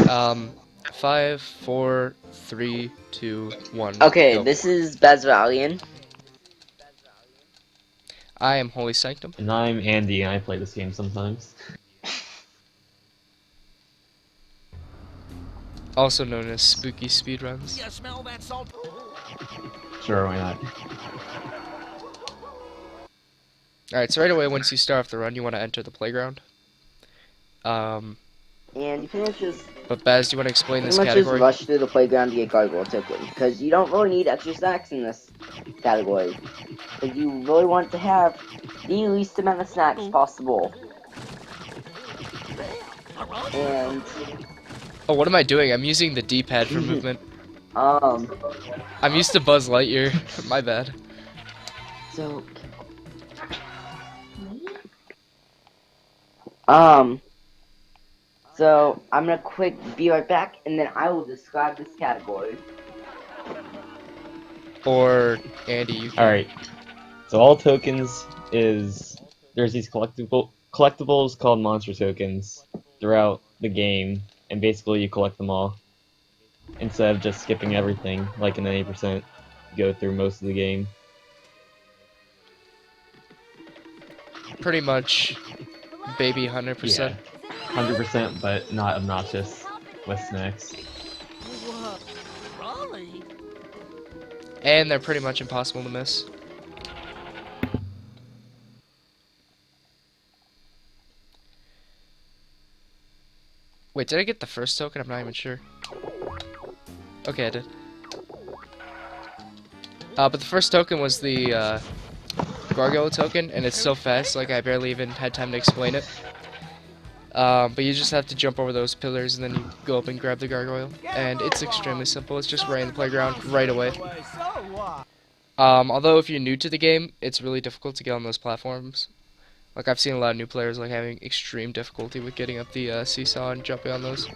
Um, 5, 4, 3, 2, 1, Okay, go. this is Bazvalian. I am Holy Sanctum, And I'm Andy, and I play this game sometimes. also known as Spooky Speedruns. You smell that salt? Sure, why not? Alright, so right away, once you start off the run, you want to enter the playground. Um, And you pretty much just but Baz, do you want to explain this just category? rush through the playground to get gargoyle token because you don't really need extra snacks in this category. Because you really want to have the least amount of snacks possible. And Oh, what am I doing? I'm using the D-pad for movement. um I'm used to Buzz Lightyear. My bad. so um so I'm gonna be right back and then I will describe this category. Or Andy, you can. Alright, so all tokens is... There's these collectibles called monster tokens throughout the game, and basically you collect them all. Instead of just skipping everything, like in 90%, go through most of the game. Pretty much baby 100%. Yeah, 100%, but not obnoxious with snacks. Raleigh? And they're pretty much impossible to miss. Wait, did I get the first token? I'm not even sure. Okay, I did. But the first token was the gargoyle token, and it's so fast, like I barely even had time to explain it. But you just have to jump over those pillars, and then you go up and grab the gargoyle. And it's extremely simple. It's just right in the playground, right away. Although if you're new to the game, it's really difficult to get on those platforms. Like, I've seen a lot of new players like having extreme difficulty with getting up the seesaw and jumping on those.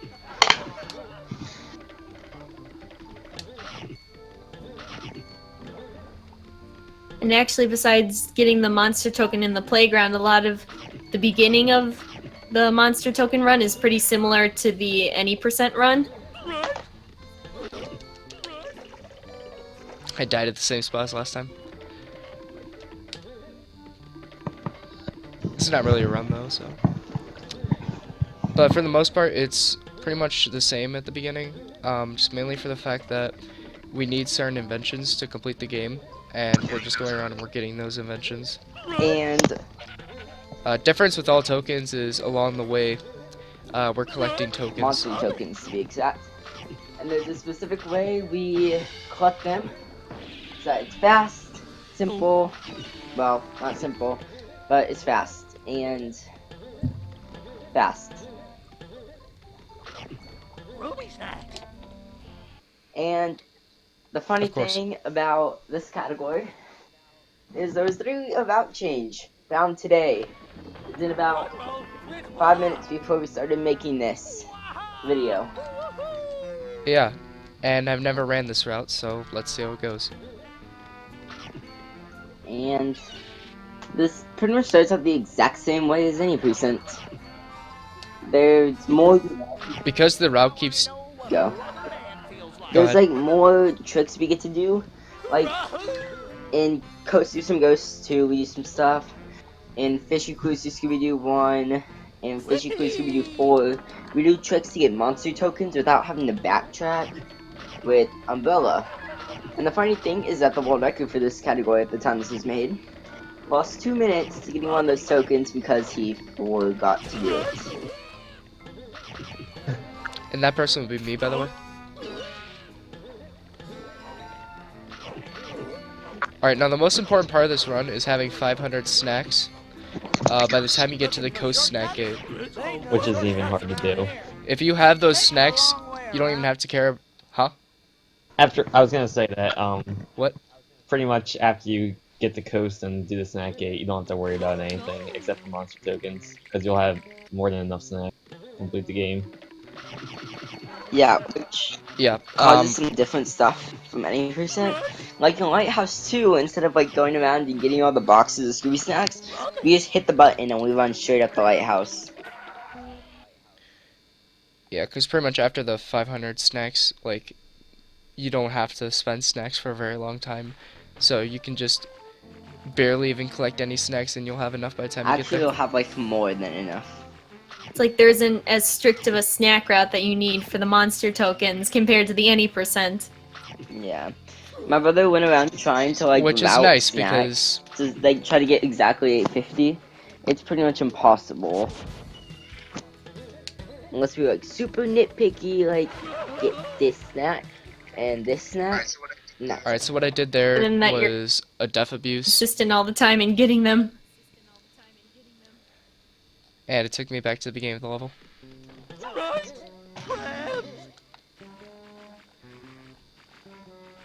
And actually, besides getting the monster token in the playground, a lot of the beginning of the monster token run is pretty similar to the any percent run. I died at the same spot as last time. This is not really a run though, so. But for the most part, it's pretty much the same at the beginning. Just mainly for the fact that we need certain inventions to complete the game, and we're just going around and we're getting those inventions. And Difference with all tokens is along the way, we're collecting tokens. monster tokens to be exact. And there's a specific way we collect them. So it's fast, simple, well, not simple, but it's fast and fast. Ruby snack. And the funny Of course. thing about this category is there was 3 about change found today. Within about 5 minutes before we started making this video. Yeah, and I've never ran this route, so let's see how it goes. And this pretty much starts out the exact same way as any precinct. There's more. Because the route keeps... Go. Go There's ahead. like more tricks we get to do. Like in Coast Do Some Ghosts 2, we do some stuff. In Fishy Scooby-Doo 1 and Fishy Scooby-Doo 4, we do tricks to get monster tokens without having to backtrack with Umbrella. And the funny thing is that the world record for this category at the time this was made lost 2 minutes to getting one of those tokens because he forgot to do it. And that person would be me, by the way. Alright, now the most important part of this run is having 500 snacks by the time you get to the coast snack gate. Which is even hard to do. If you have those snacks, you don't even have to care... Huh? After, I was gonna say that, What? pretty much after you get the coast and do the snack gate, you don't have to worry about anything except for monster tokens, because you'll have more than enough snacks to complete the game. Yeah, which Yeah, causes some different stuff from any percent. Like in Lighthouse 2, instead of like going around and getting all the boxes of Scooby Snacks, we just hit the button and we run straight up the lighthouse. Yeah, because pretty much after the 500 snacks, like, you don't have to spend snacks for a very long time. So you can just barely even collect any snacks and you'll have enough by the time you get Actually, there. you'll have like more than enough. It's like there isn't as strict of a snack route that you need for the monster tokens compared to the any percent. Yeah. My brother went around trying to like Which is route nice snacks because, to like try to get exactly 850. It's pretty much impossible. Unless we're like super nitpicky, like get this snack and this snack. And that's alright, it. so what I did And there then that you're was a death abuse, consistent all the time in getting them. and it took me back to the beginning of the level. Right? Crabs!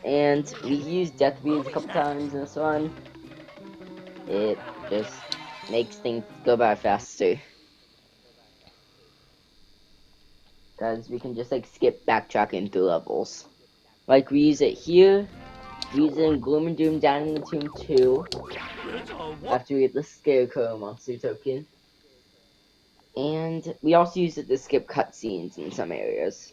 And we used death beads a couple times in this one. It just makes things go by faster. Because we can just like skip backtracking through levels. Like we use it here, we use it in Gloom and Doom down in the Tomb 2, It's a what? after we get the Scarecrow monster token. And we also use it to skip cutscenes in some areas.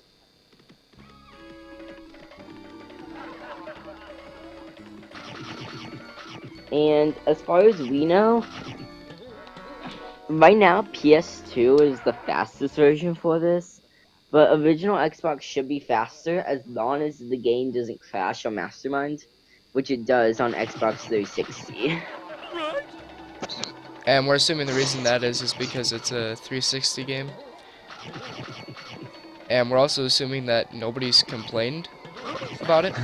And as far as we know, right now PS2 is the fastest version for this. But original Xbox should be faster as long as the game doesn't crash on Mastermind, which it does on Xbox 360. Right? And we're assuming the reason that is because it's a 360 game. And we're also assuming that nobody's complained about it.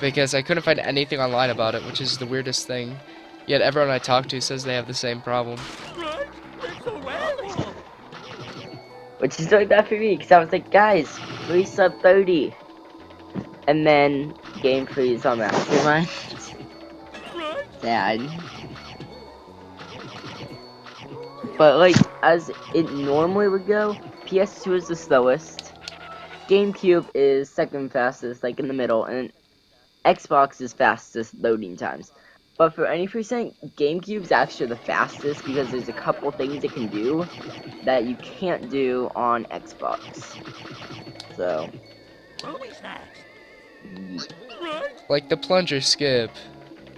Because I couldn't find anything online about it, which is the weirdest thing. Yet everyone I talk to says they have the same problem. Right? It's a rally! Which is really bad for me, because I was like, guys, free sub 30. And then game freeze on Mastermind. Right? Sad. But like, as it normally would go, PS2 is the slowest. GameCube is second fastest, like in the middle, and Xbox is fastest loading times. But for any percent, GameCube's actually the fastest because there's a couple things it can do that you can't do on Xbox. So, Ruby snacks! yeet. Right? Like the plunger skip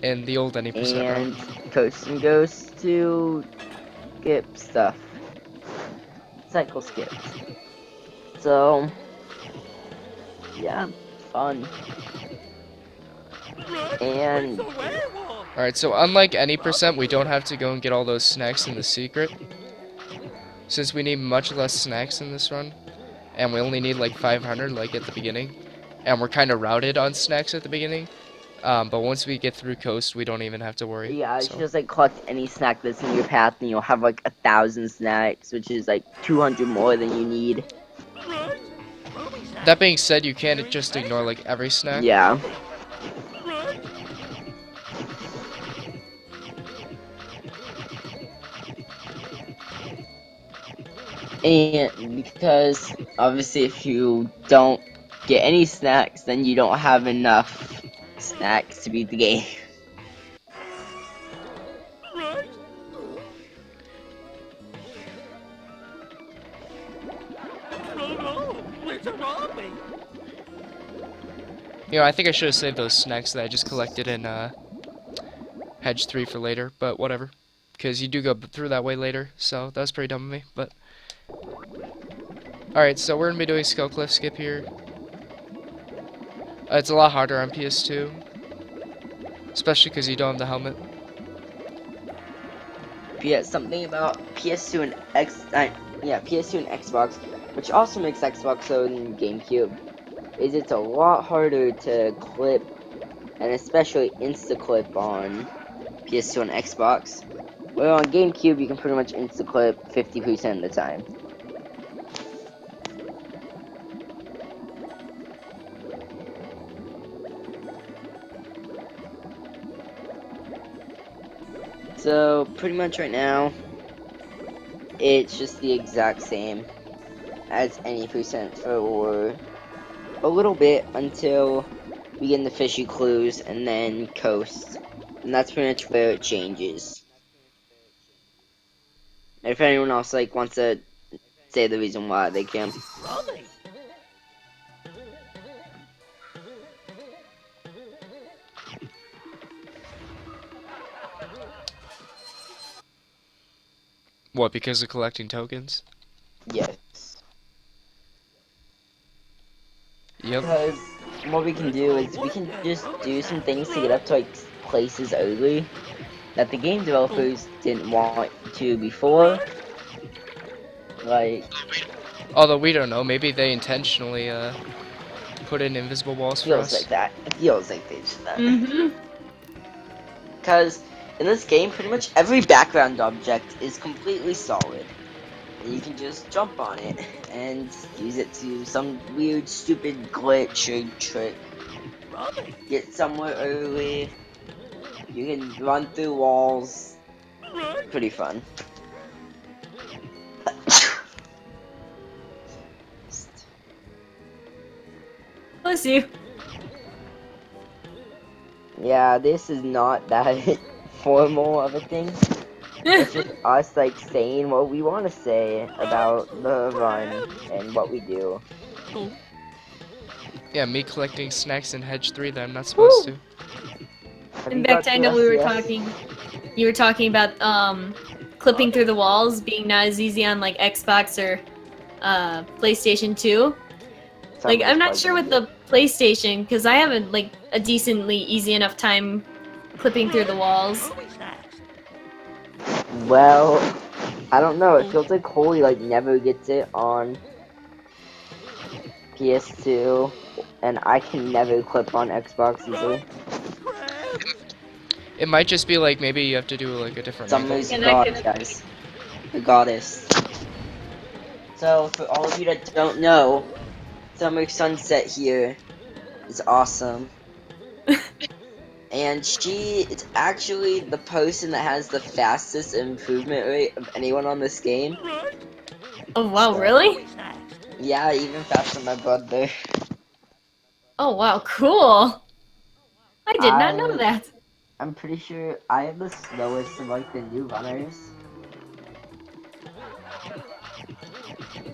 in the old any percent run. And Coast and Ghost to skip stuff. Cycle skips. So, yeah, fun. Right? And It's a werewolf! Alright, so unlike any percent, we don't have to go and get all those snacks in the secret. Since we need much less snacks in this run, and we only need like 500 like at the beginning, and we're kind of routed on snacks at the beginning, but once we get through Coast, we don't even have to worry. yeah, it's So. just like collect any snack that's in your path, and you'll have like 1,000 snacks, which is like 200 more than you need. Right? Ruby snacks! That being said, you can't just ignore like every snack. Yeah. Right? And because obviously if you don't get any snacks, then you don't have enough snacks to beat the game. Right? Oh no! It's a zombie! You know, I think I should have saved those snacks that I just collected in Hedge 3 for later, but whatever. Because you do go through that way later, so that was pretty dumb of me, but... Alright, so we're going to be doing Skull Cliff Skip here. It's a lot harder on PS2. Especially because you don't have the helmet. Yeah, something about PS2 and PS2 and Xbox, which also makes Xbox so than GameCube, is it's a lot harder to clip, and especially insta-clip on PS2 and Xbox. Where on GameCube, you can pretty much insta-clip 50% of the time. So, pretty much right now, it's just the exact same as any percent for a little bit until we get into Fishy Clues and then Coast. And that's pretty much where it changes. And if anyone else like wants to say the reason why they can. Rummy. What, because of collecting tokens? Yes. Yep. Because what we can do is we can just do some things to get up to like places early that the game developers didn't want to before. Like Although we don't know, maybe they intentionally put in invisible walls for feels us. like that. It feels like they did that. Mm-hmm. Because in this game, pretty much every background object is completely solid. And you can just jump on it and use it to some weird, stupid glitch or trick. Rummy. Get somewhere early. You can run through walls. Right. Pretty fun. Bless you. Yeah, this is not that formal of a thing. It's just us like saying what we want to say about the run and what we do. Yeah, me collecting snacks in Hedge 3 that I'm not supposed Woo! to. Have In you got fact, I to know we were SCS? talking. You were talking about clipping through the walls being not as easy on like Xbox or PlayStation 2. Like, Summer's I'm not probably sure gonna with do it. the PlayStation because I have a decently easy enough time clipping through the walls. Rummy snacks. Well, I don't know. It feels like Holy like never gets it on PS2, and I can never clip on Xbox easily. Crab. It might just be like maybe you have to do like a different angle. Summer's Yeah, that god, could. guys. The goddess. So, for all of you that don't know, Summer Sunset here is awesome. And she is actually the person that has the fastest improvement rate of anyone on this game. Right. Oh wow, So- really? Rummy snacks. Yeah, even faster than my brother. Oh wow, cool. I did not know that. I'm pretty sure I have the slowest of like the new runners.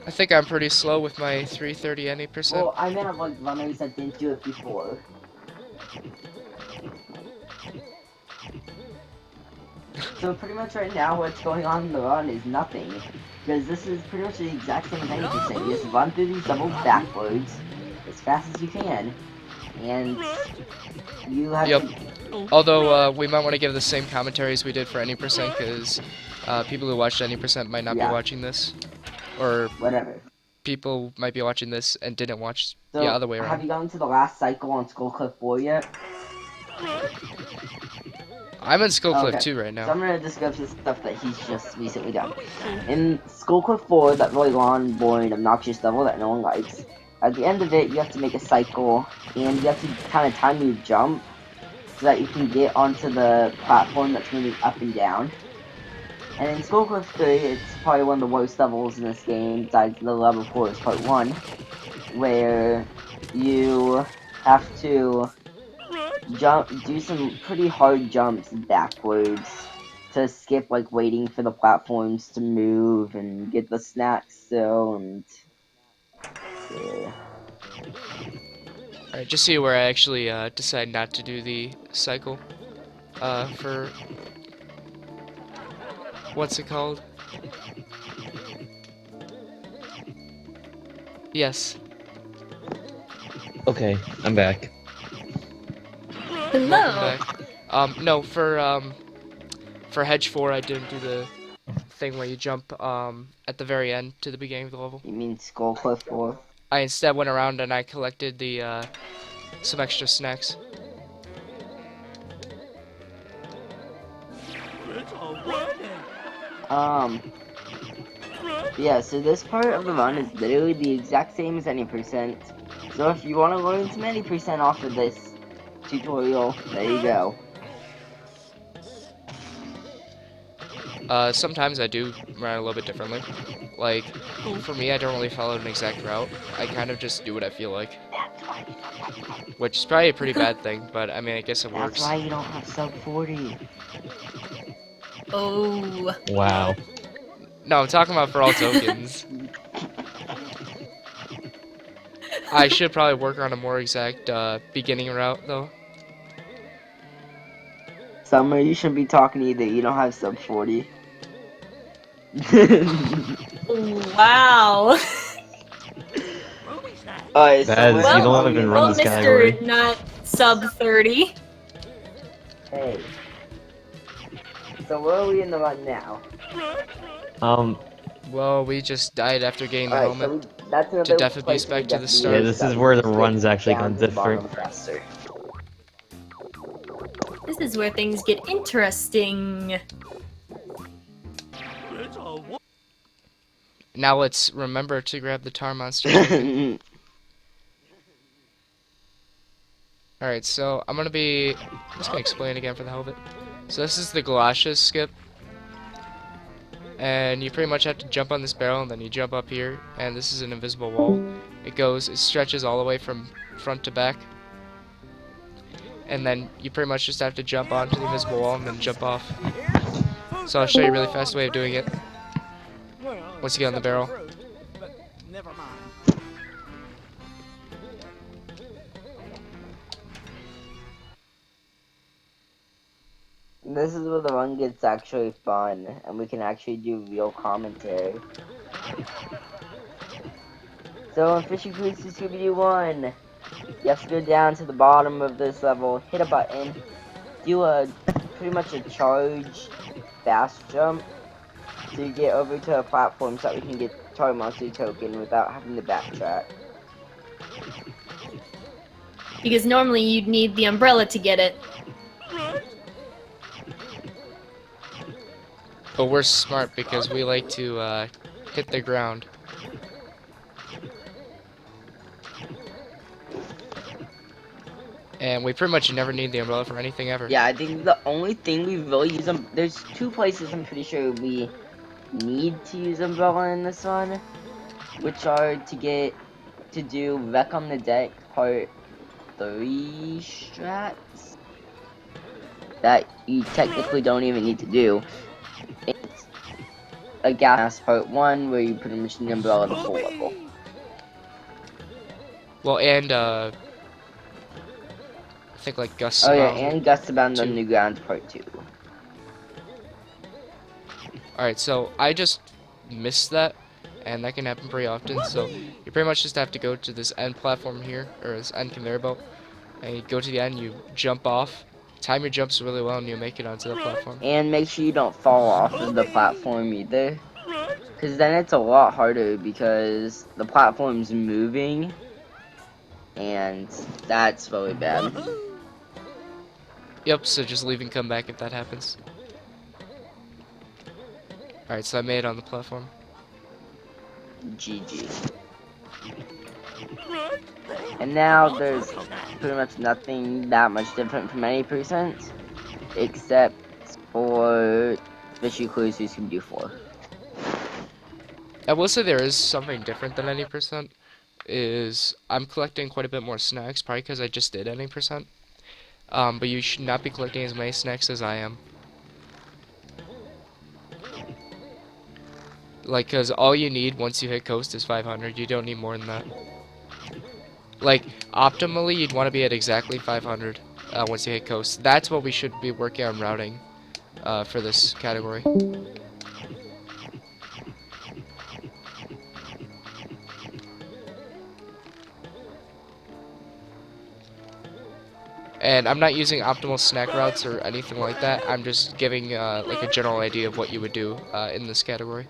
I think I'm pretty slow with my 330 any percent. Well, I meant of like runners that didn't do it before. So pretty much right now what's going on in the run is nothing. Because this is pretty much the exact same as 90%. You just run through these doubles backwards as fast as you can. And you have Yep. to... Although we might want to give the same commentaries we did for any percent because people who watched any percent might not Yeah. be watching this, or Whatever. people might be watching this and didn't watch So, the other way have around. you gotten to the last cycle on Skullcliff 4 yet? I'm in Skullcliff Okay. 2 right So now. I'm gonna discuss the stuff that he's just recently done. In Skullcliff 4, that really long, boring, obnoxious level that no one likes, at the end of it, you have to make a cycle, and you have to kind of time your jump so that you can get onto the platform that's moving up and down. And in Skullcliff 3, it's probably one of the worst levels in this game, besides the level 4 is part 1, where you have to do some pretty hard jumps backwards to skip like waiting for the platforms to move and get the snacks still and yeah. Alright, just see where I actually decide not to do the cycle for what's it called? Yes. Okay, I'm back. Welcome Hello. back. No, for Hedge 4 I didn't do the thing where you jump at the very end to the beginning of the level. You mean Skullcliff 4? I instead went around and I collected the some extra snacks. It's a wedding. Yeah, so this part of the run is literally the exact same as any percent. So if you want to learn some any percent off of this tutorial, there you go. Sometimes I do run a little bit differently. Like, for me, I don't really follow an exact route. I kind of just do what I feel like. Which is probably a pretty bad thing, but I mean, I guess it That's works. why you don't have sub 40. Oh. Wow. No, I'm talking about for all tokens. I should probably work on a more exact beginning route though. Summer, you shouldn't be talking either. You don't have sub 40. Wow. Ruby snack. Alright, That Summer, is, you Well, are don't we even in run the well, this now? category. Mr. Not sub 30. Hey. So where are we in the run now? Well, we just died after getting the Alright, helmet. so that's To another death abuse place where we back to the definitely Yeah, start. use this is that we where can the skip runs actually down gone to the bottom different. faster. This is where things get interesting. It's a wo- Now let's remember to grab the tar monster token. Alright, so I'm just gonna explain again for the hell of it. So this is the galoshes skip. And you pretty much have to jump on this barrel and then you jump up here. And this is an invisible wall. It stretches all the way from front to back. And then you pretty much just have to jump onto the invisible wall and then jump off. So I'll show you a really fast way of doing it. Once you get on the barrel. Never mind. This is where the run gets actually fun, and we can actually do real commentary. So in Fishy Scooby-Doo 1, you have to go down to the bottom of this level, hit a button, do pretty much a charge fast jump to get over to a platform so that we can get Toy Monster token without having to backtrack. Because normally you'd need the umbrella to get it. But we're smart because we like to hit the ground. And we pretty much never need the umbrella for anything ever. Yeah, I think the only thing we really use them. There's two places I'm pretty sure we need to use umbrella in this one, which are to do Wreck on the Deck Part 3 strats that you technically don't even need to do. It's a gas Part 1 where you pretty much need umbrella the full level. Well, and I think like Gust Oh yeah, Abound. and Gust Abound Two. Underground Part 2. Alright, so I just missed that, and that can happen pretty often, so you pretty much just have to go to this end platform here, or this end conveyor belt, and you go to the end, you jump off, time your jumps really well, and you'll make it onto the platform. And make sure you don't fall off of the platform either. Because then it's a lot harder because the platform's moving. And that's really bad. Yep, so just leave and come back if that happens. Alright, so I made it on the platform. GG. And now there's pretty much nothing that much different from any percent. Except for Fishy Clues who can do 4. I will say there is something different than any percent. Is I'm collecting quite a bit more snacks, probably because I just did any percent. But you should not be collecting as many snacks as I am. Like, because all you need once you hit coast is 500. You don't need more than that. Like, optimally, you'd want to be at exactly 500 once you hit coast. That's what we should be working on routing for this category. And I'm not using optimal snack routes or anything like that. I'm just giving like a general idea of what you would do in this category.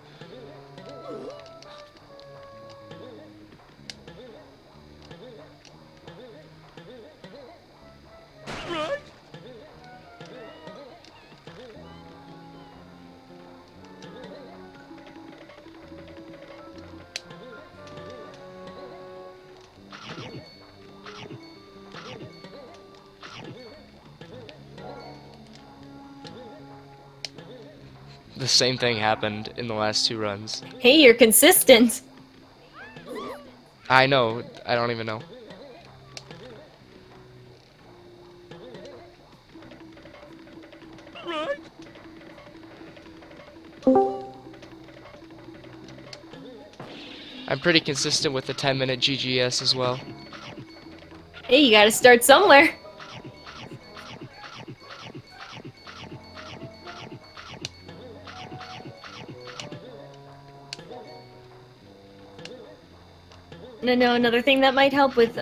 The same thing happened in the last 2 runs. Hey, you're consistent. I know, I don't even know. I'm pretty consistent with the 10-minute GGS as well. Hey, you gotta start somewhere. And I know another thing that might help with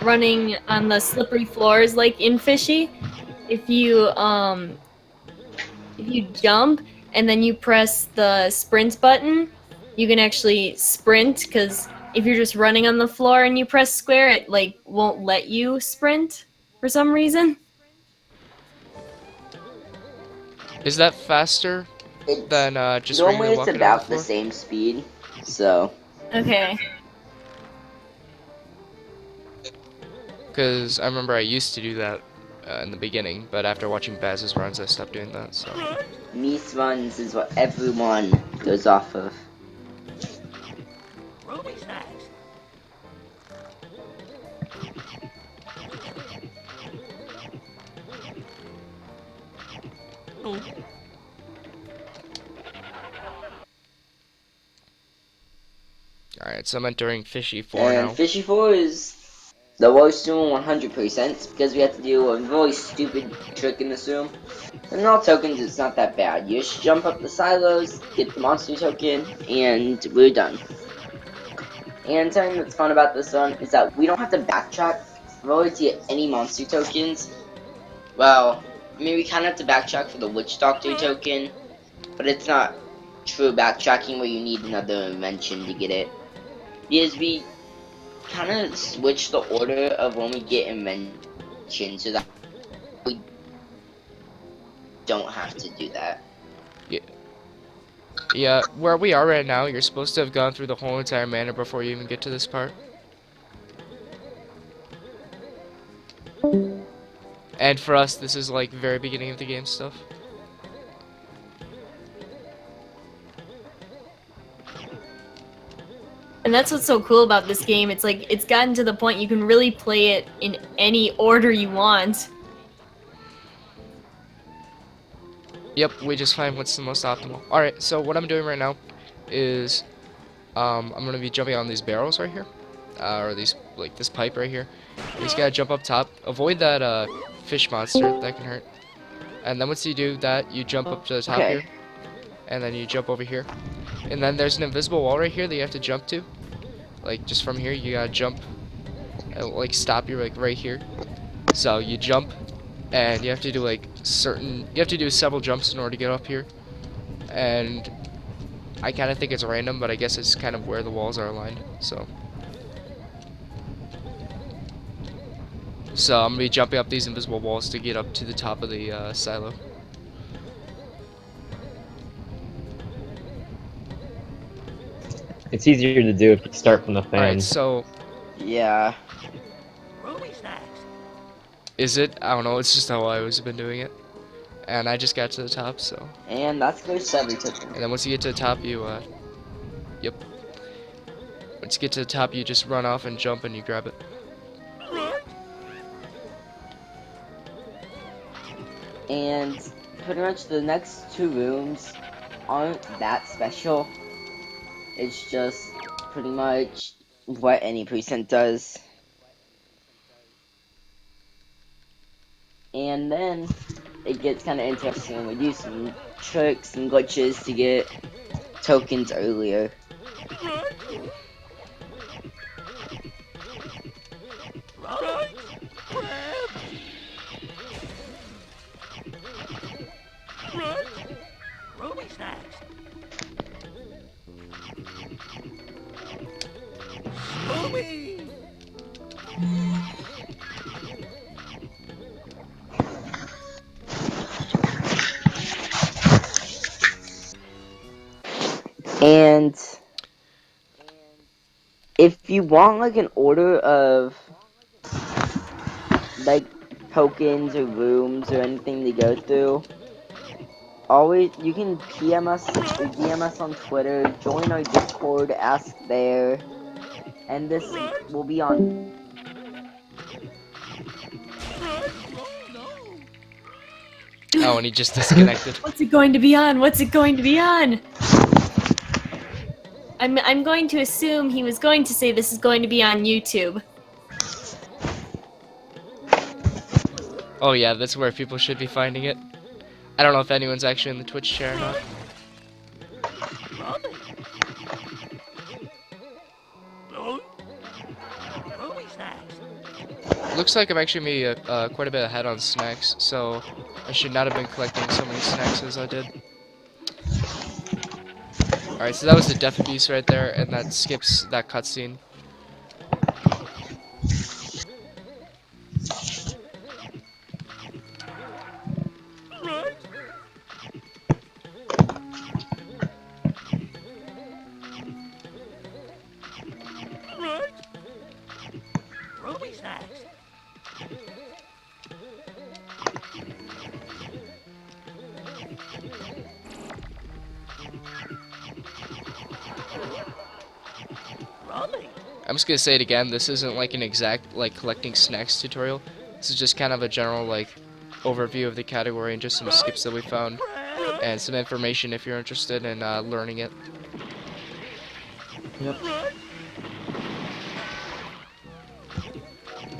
running on the slippery floors like in Fishy, if you jump and then you press the sprint button, you can actually sprint, because if you're just running on the floor and you press square, it like won't let you sprint for some reason. Is that faster It's than just normally regularly it's walking on the about the floor? same speed. So Okay. Because I remember I used to do that in the beginning, but after watching Baz's runs, I stopped doing that. So Nice runs is what everyone goes off of. Ruby snacks. Oh, all right, so I'm entering Fishy 4 And now. Fishy 4 is the worst room 100% because we have to do a really stupid trick in this room. And all tokens, it's not that bad. You just jump up the silos, get the monster token, and we're done. And something that's fun about this one is that we don't have to backtrack in order to get any monster tokens. Well, I mean, we kind of have to backtrack for the Witch Doctor token, but it's not true backtracking where you need another invention to get it. Because we kind of switch the order of when we get inventions so that we don't have to do that. Yeah, where we are right now, you're supposed to have gone through the whole entire manor before you even get to this part. And for us, this is like very beginning of the game stuff. And that's what's so cool about this game. It's like it's gotten to the point you can really play it in any order you want. Yep, we just find what's the most optimal. Alright, so what I'm doing right now is I'm going to be jumping on these barrels right here. Or these, like this pipe right here. You just gotta jump up top. Avoid that fish monster, that can hurt. And then once you do that, you jump up to the top Okay. here. And then you jump over here. And then there's an invisible wall right here that you have to jump to. Like just from here, you gotta jump. And like stop you like right here. So you jump. And you have to do like you have to do several jumps in order to get up here. And I kind of think it's random, but I guess it's kind of where the walls are aligned. So I'm gonna be jumping up these invisible walls to get up to the top of the silo. It's easier to do if you start from the fan. Alright, so Yeah. Ruby snacks. is it? I don't know, it's just how I always been doing it. And I just got to the top, so. And that's Ghost Sever token. And then once you get to the top, yep. Once you get to the top, you just run off and jump and you grab it. And pretty much the next two rooms aren't that special. It's just pretty much what any precinct does. And then it gets kind of interesting and we do some tricks and glitches to get tokens earlier. Right. Grab. Right. Ruby snacks. Scooby. And if you want like an order of like tokens or rooms or anything to go through, always you can PM us or DM us on Twitter, join our Discord, ask there, and this will be on. Oh, and he just disconnected. What's it going to be on? What's it going to be on? I'm going to assume he was going to say this is going to be on YouTube. Oh yeah, that's where people should be finding it. I don't know if anyone's actually in the Twitch chat or not. Rummy. Ruby snacks. Looks like I'm actually quite a bit ahead on snacks, so I should not have been collecting so many snacks as I did. Alright, so that was the death beast right there, and that skips that cutscene. Right. Right. Ruby snacks. Rummy. I'm just gonna say it again, this isn't like an exact, like, collecting snacks tutorial. This is just kind of a general, like, overview of the category and just some skips that we found. And some information if you're interested in learning it. Yep. Right.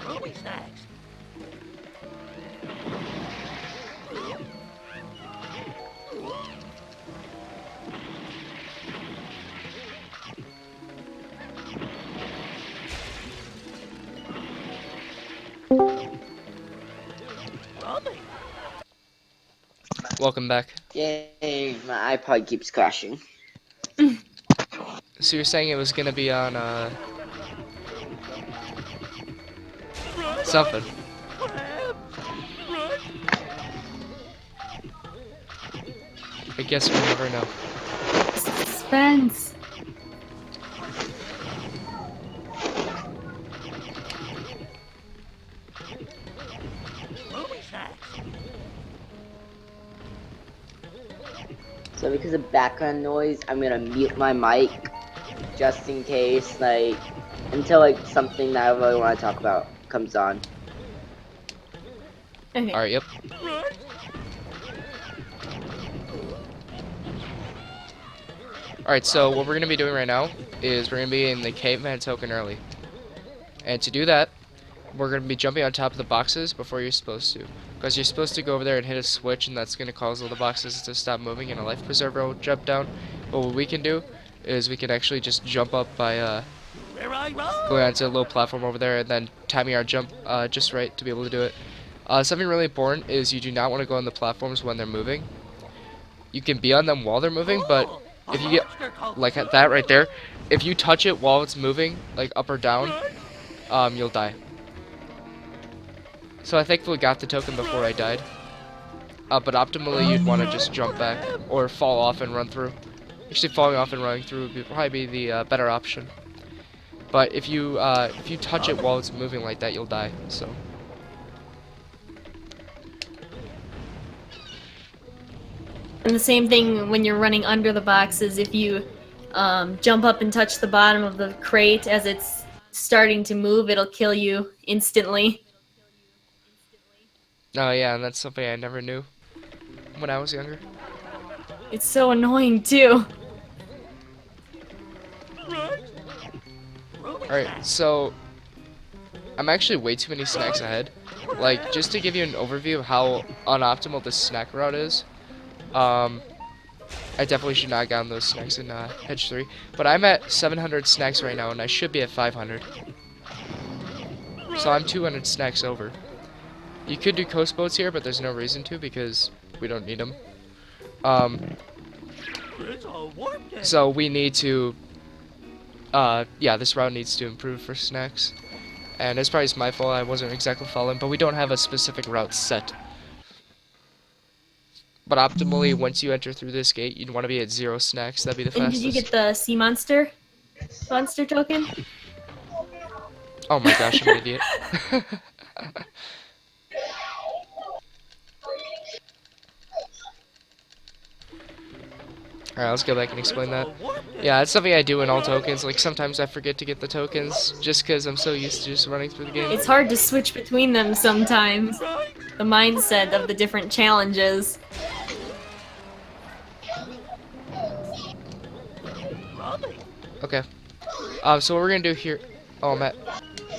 Ruby snacks. Rummy. Welcome back. Yay, my iPod keeps crashing. So you're saying it was gonna be on, something. I guess we'll never know. Suspense. Ruby snacks. So because of background noise, I'm gonna mute my mic just in case, like, until like something that I really want to talk about comes on. Okay. Alright, yep. Right. Alright, so what we're gonna be doing right now is we're gonna be in the caveman token early. And to do that, we're gonna be jumping on top of the boxes before you're supposed to. Because you're supposed to go over there and hit a switch, and that's gonna cause all the boxes to stop moving and a life preserver will jump down. But what we can do is we can actually just jump up by Where I roll. going onto a low platform over there and then timing our jump just right to be able to do it. Something really important is you do not want to go on the platforms when they're moving. You can be on them while they're moving, but if you get like at that right there, if you touch it while it's moving, like up or down, you'll die. So I thankfully got the token before I died. But optimally, you'd want to just jump back or fall off and run through. Actually, falling off and running through would probably be the better option. But if you touch it while it's moving like that, you'll die. So. And the same thing when you're running under the boxes. If you jump up and touch the bottom of the crate as it's starting to move, it'll kill you instantly. Oh yeah, and that's something I never knew when I was younger. It's so annoying too. Alright, so I'm actually way too many snacks ahead. Like, just to give you an overview of how unoptimal this snack route is, I definitely should not have gotten those snacks in Hedge 3. But I'm at 700 snacks right now, and I should be at 500. So I'm 200 snacks over. You could do coast boats here, but there's no reason to because we don't need them. It's a warp day. So we need to, yeah, this route needs to improve for snacks. And it's probably my fault, I wasn't exactly following, but we don't have a specific route set. But optimally, once you enter through this gate, you'd want to be at 0 snacks, that'd be the And fastest. did you get the sea monster token? Oh my gosh, I'm an idiot. Alright, let's go back and explain that. Yeah, it's something I do in all tokens. Like, sometimes I forget to get the tokens just because I'm so used to just running through the game. It's hard to switch between them sometimes. The mindset of the different challenges. Okay. So what we're gonna do here. Oh, Matt.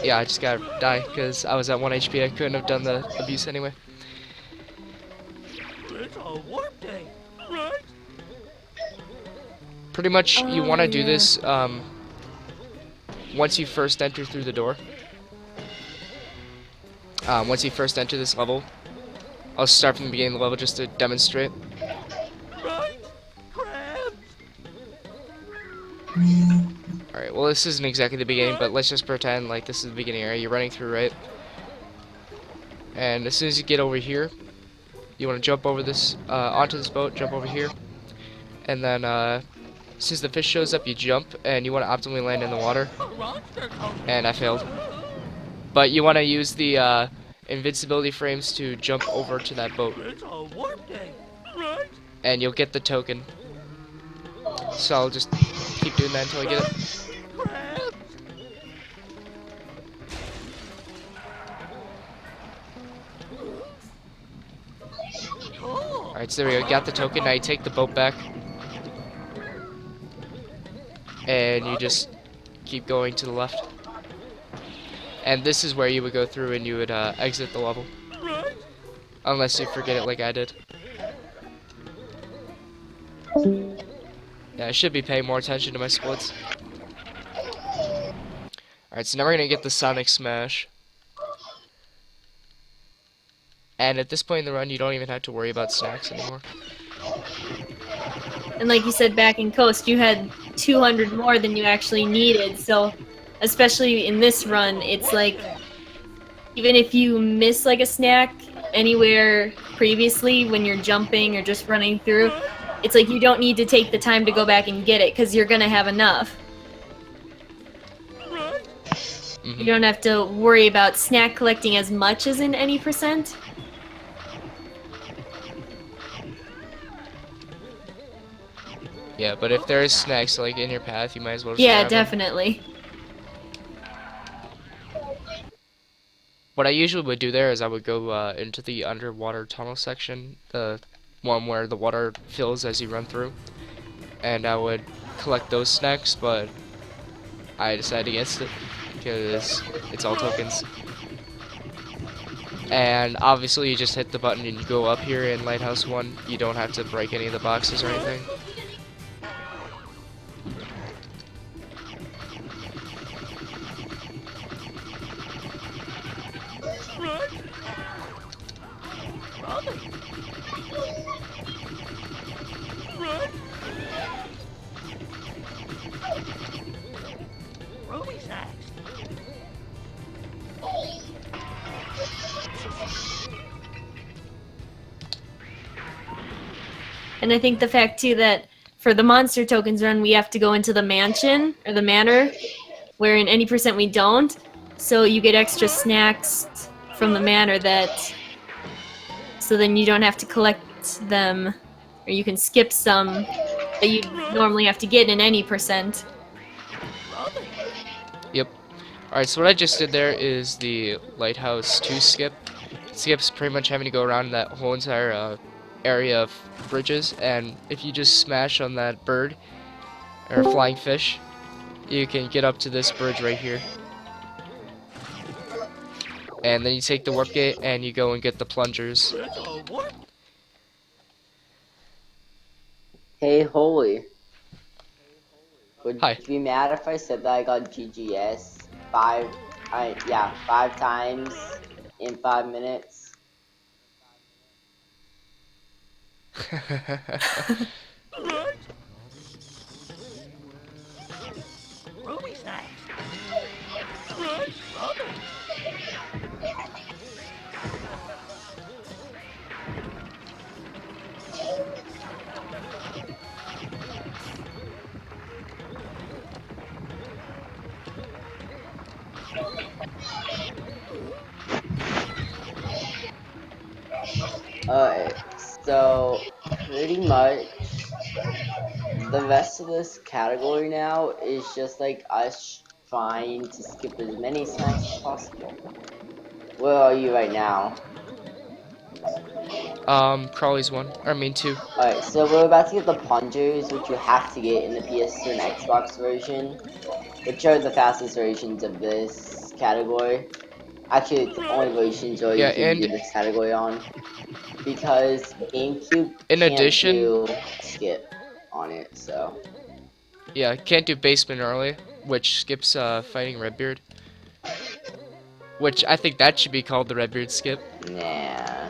Yeah, I just gotta die because I was at 1 HP. I couldn't have done the abuse anyway. It's a warp day, right? Pretty much, you want to do yeah. this once you first enter through the door. Once you first enter this level, I'll start from the beginning of the level just to demonstrate. Right? Crabs! Alright, well this isn't exactly the beginning, but let's just pretend like this is the beginning area. You're running through, right? And as soon as you get over here, you want to jump over this, onto this boat, jump over here. And then, as soon as the fish shows up, you jump, and you want to optimally land in the water. A monster token! And I failed. But you want to use the, invincibility frames to jump over to that boat. It's a warp day, right? And you'll get the token. So I'll just keep doing that until I get it. Crabs! Cool! Alright, so there we go. Got the token. Now you take the boat back. And you just keep going to the left. And this is where you would go through and you would exit the level. Right? Unless you forget it like I did. Yeah, I should be paying more attention to my splits. Alright, so now we're gonna get the Sonic Smash. And at this point in the run, you don't even have to worry about snacks anymore. And like you said, back in Coast, you had 200 more than you actually needed. So, especially in this run, it's like, even if you miss like a snack anywhere previously when you're jumping or just running through, it's like you don't need to take the time to go back and get it because you're gonna have enough. Right? You don't have to worry about snack collecting as much as in any percent. Yeah, but if there is snacks like in your path, you might as well just Yeah, grab 'em. definitely. What I usually would do there is I would go into the underwater tunnel section, the one where the water fills as you run through, and I would collect those snacks, but I decided against it because it's all tokens. And obviously you just hit the button and you go up here in Lighthouse 1. You don't have to break any of the boxes or anything. Right? Brother! Right? Ruby sacks! And I think the fact too that for the monster tokens run, we have to go into the mansion or the manor, where in any percent we don't. So you get extra snacks from the manor that, so then you don't have to collect them, or you can skip some that you normally have to get in any percent. Brother! Yep. Alright, so what I just did there is the Lighthouse 2 skip. Skip's pretty much having to go around that whole entire area of bridges, and if you just smash on that bird, or flying fish, you can get up to this bridge right here. And then you take the warp gate and you go and get the plungers. It's a warp! Hey, Holy. Would Hi. you be mad if I said that I got GGS five times in 5 minutes? Right? Ruby snacks! Right? Brother! Alright, so pretty much the rest of this category now is just like us trying to skip as many snacks as possible. Where are you right now? Crawley's one. I mean two. Alright, so we're about to get the plungers, which you have to get in the PS2 and Xbox version, which are the fastest versions of this category. Actually, it's the only versions Yeah, you can do and this category on, because GameCube in can't addition, do skip on it, so. yeah, can't do basement early, which skips fighting Redbeard. Which I think that should be called the Redbeard skip. Nah.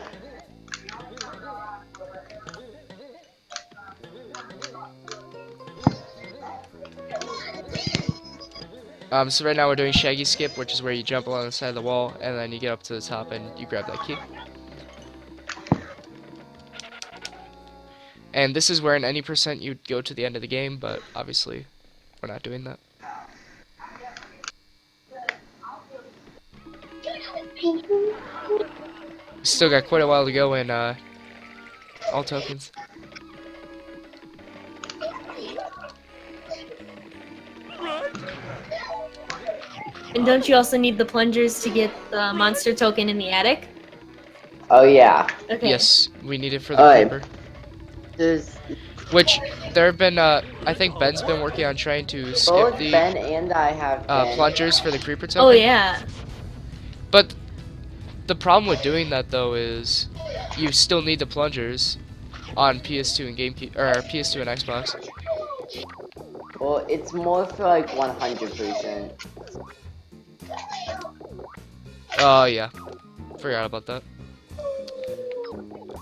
So right now we're doing Shaggy skip, which is where you jump along the side of the wall and then you get up to the top and you grab that key. And this is where in any percent you'd go to the end of the game, but obviously we're not doing that. Still got quite a while to go in all tokens. And don't you also need the plungers to get the monster token in the attic? Oh yeah. Okay. Yes, we need it for the Alright. creeper. There's Which there have been I think Ben's been working on trying to skip both the Ben and I have been. plungers for the creeper token. Oh yeah. But the problem with doing that though is you still need the plungers on PS2 and GameCube or PS2 and Xbox. Well, it's more for like 100%. Oh yeah, forgot about that.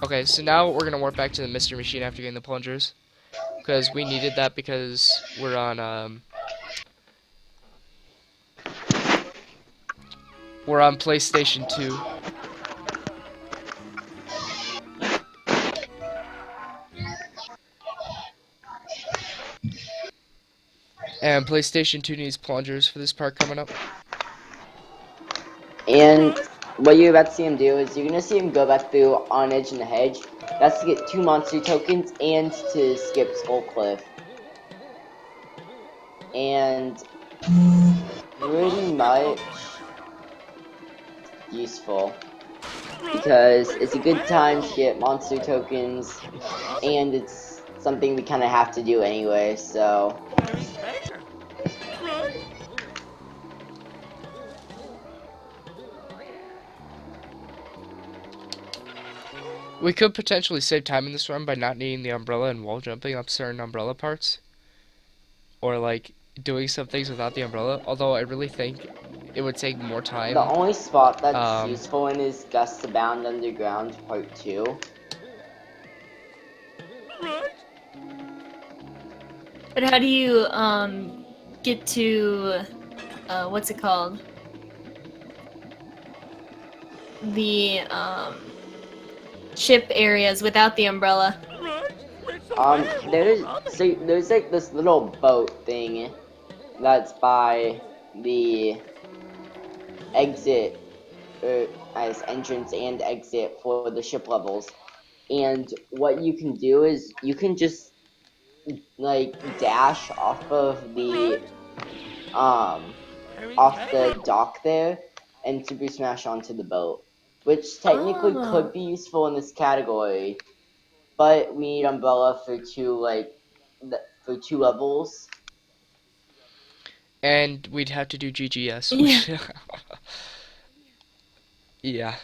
Okay, so now we're gonna warp back to the mystery machine after getting the plungers, because we needed that because we're on PlayStation 2. And PlayStation 2 needs plungers for this part coming up. And what you're about to see him do is you're gonna see him go back through on edge and the hedge. That's to get 2 monster tokens and to skip Skull Cliff. And pretty much useful, because it's a good time to get monster tokens, and it's something we kind of have to do anyway, so. We could potentially save time in this run by not needing the umbrella and wall jumping up certain umbrella parts. Or like doing some things without the umbrella, although I really think it would take more time. The only spot that's useful in is Gust Abound Underground Part 2. But how do you get to what's it called? The ship areas without the umbrella? There's like this little boat thing that's by the exit, as entrance and exit for the ship levels. And what you can do is you can just like dash off of the dock there and super smash onto the boat, which technically could be useful in this category, but we need umbrella for two levels. And we'd have to do GGS. Yeah. Yeah.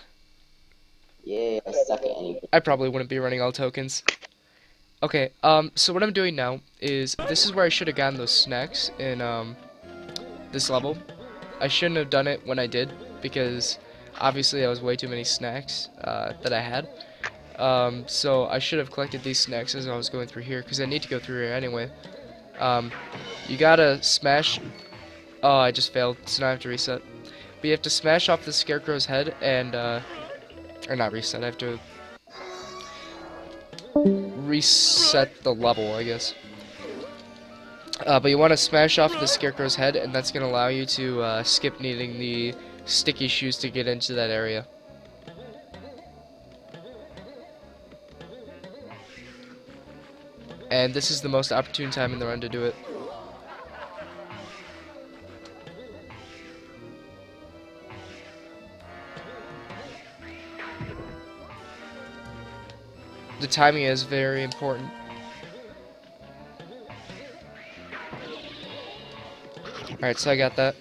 Yeah, suck at anything. I probably wouldn't be running all tokens. Okay, so what I'm doing now is, this is where I should have gotten those snacks in, this level. I shouldn't have done it when I did, because obviously that was way too many snacks, that I had. So I should have collected these snacks as I was going through here, because I need to go through here anyway. You gotta smash... Oh, I just failed, so now I have to reset. But you have to smash off the scarecrow's head and, or not reset, I have to reset the level, I guess. But you want to smash off the scarecrow's head, and that's going to allow you to skip needing the sticky shoes to get into that area. And this is the most opportune time in the run to do it. the timing is very important. Alright, so I got that.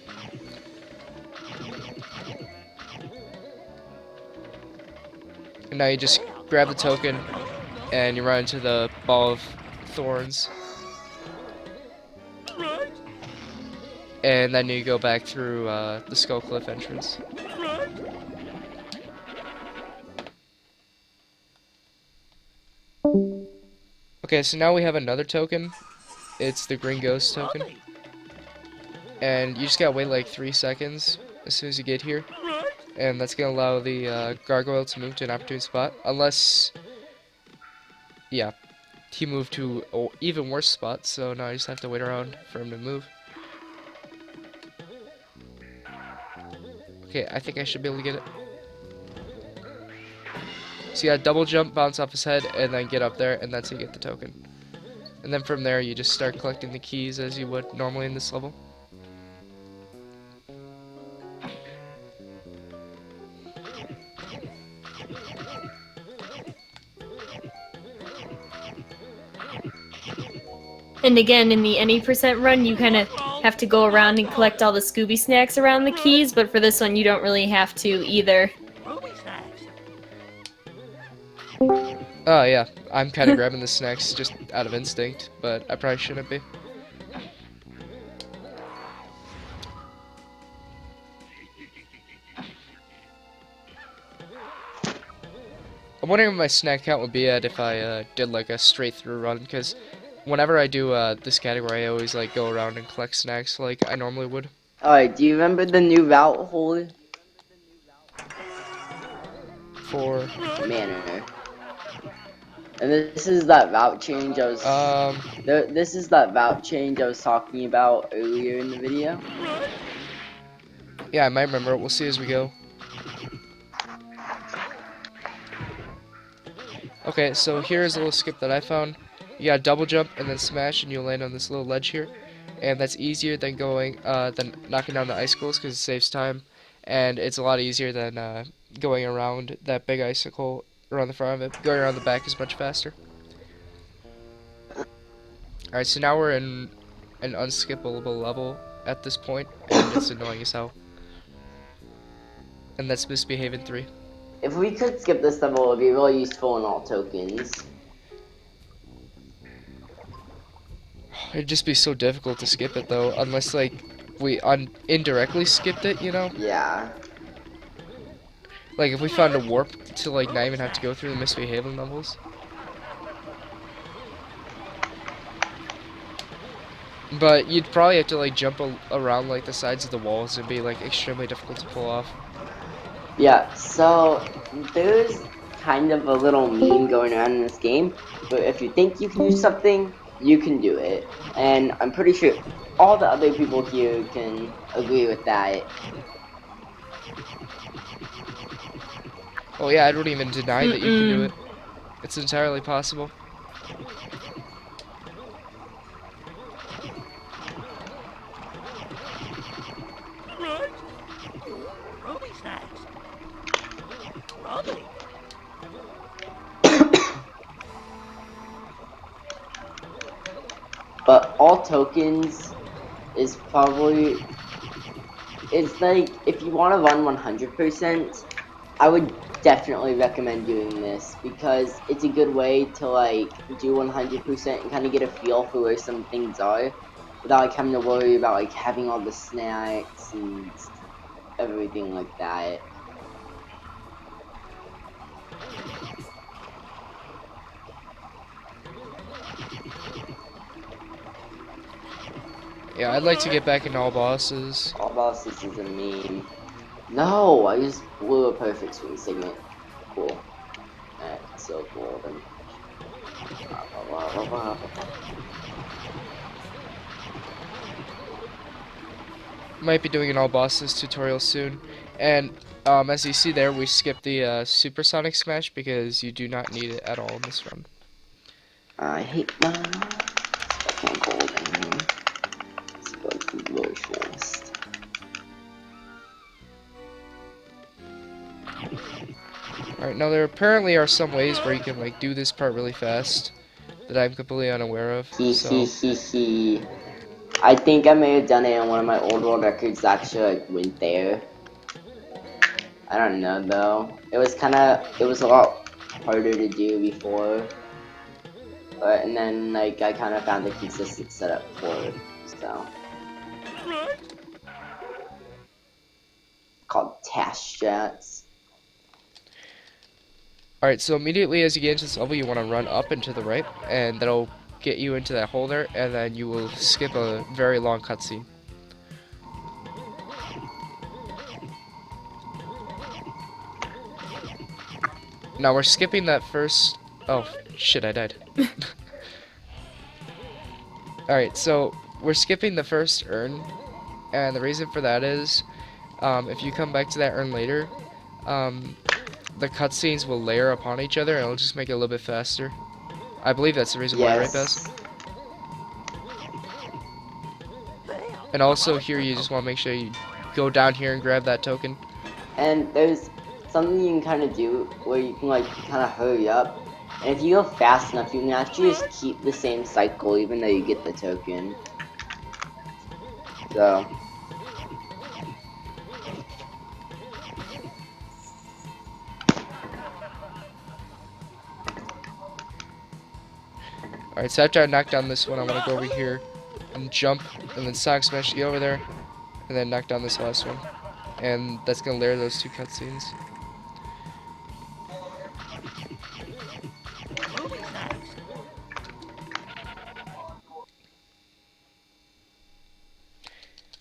And now you just grab the token and you run into the ball of thorns. Right, And then you go back through the Skull Cliff entrance. right. Okay, so now we have another token. It's the Green Ghost token. Right, And you just gotta wait like 3 seconds as soon as you get here. right. And that's gonna allow the gargoyle to move to an opportune spot. Unless, yeah, he moved to an even worse spot. So now I just have to wait around for him to move. Okay, I think I should be able to get it. So you gotta double jump, bounce off his head, and then get up there, and that's how you get the token. And then from there, you just start collecting the keys as you would normally in this level. And again, in the any percent run, you kind of have to go around and collect all the Scooby snacks around the keys, but for this one, you don't really have to either. Ruby snacks. Oh yeah, I'm kind of grabbing the snacks just out of instinct, but I probably shouldn't be. I'm wondering what my snack count would be at if I did like a straight through run, because whenever I do this category, I always like go around and collect snacks like I normally would. Alright, do you remember the new route hole? For Manor. And this is that route change I was this is that route change I was talking about earlier in the video. yeah, I might remember it. We'll see as we go. Okay, so here's a little skip that I found. You gotta double jump and then smash, and you'll land on this little ledge here, and that's easier than than knocking down the icicles because it saves time, and it's a lot easier than going around that big icicle around the front of it. Going around the back is much faster. Alright, so now we're in an unskippable level at this point, and it's annoying as hell. And that's Misbehaving 3. If we could skip this level, it would be really useful in all tokens. It'd just be so difficult to skip it though, unless like we indirectly skipped it, you know? Yeah. Like if we found a warp to like not even have to go through the Misbehaving levels. But you'd probably have to like jump around like the sides of the walls and be like extremely difficult to pull off. Yeah, so there's kind of a little meme going on in this game, but if you think you can do something, you can do it. And I'm pretty sure all the other people here can agree with that. Oh yeah, I don't even deny that you can do it. It's entirely possible. Right. Ruby snacks. Ruby. But all tokens is probably, it's like, if you want to run 100%, I would definitely recommend doing this, because it's a good way to like do 100% and kind of get a feel for where some things are, without like having to worry about like having all the snacks and everything like that. Yeah, I'd like to get back into all bosses. All bosses is a meme. No, I just blew a perfect swing segment. Cool. That's so cool. Then. Might be doing an all bosses tutorial soon. And as you see there, we skipped the supersonic smash because you do not need it at all in this run. I hate that. I can't go anymore. Let's go to really fast. Alright, now there apparently are some ways where you can like do this part really fast that I'm completely unaware of. He So he. I think I may have done it on one of my old world records. Actually, like, went there. I don't know though. It was a lot harder to do before, but and then like I kind of found a consistent setup for it. So Right? called task strats. alright, so immediately as you get into this level you want to run up and to the right, and that'll get you into that hole there, and then you will skip a very long cutscene. Now we're skipping that first... Oh, shit, I died. Alright, so we're skipping the first urn, and the reason for that is, if you come back to that urn later, the cutscenes will layer upon each other, and it'll just make it a little bit faster. I believe that's the reason why, right, Bess? Yes. And also here you just want to make sure you go down here and grab that token. And there's something you can kind of do where you can like kind of hurry up. And if you go fast enough, you can actually just keep the same cycle even though you get the token. So Alright, so after I knock down this one, I want to go over here and jump, and then Sonic Smash to get over there, and then knock down this last one. And that's going to layer those two cutscenes. Movie snacks.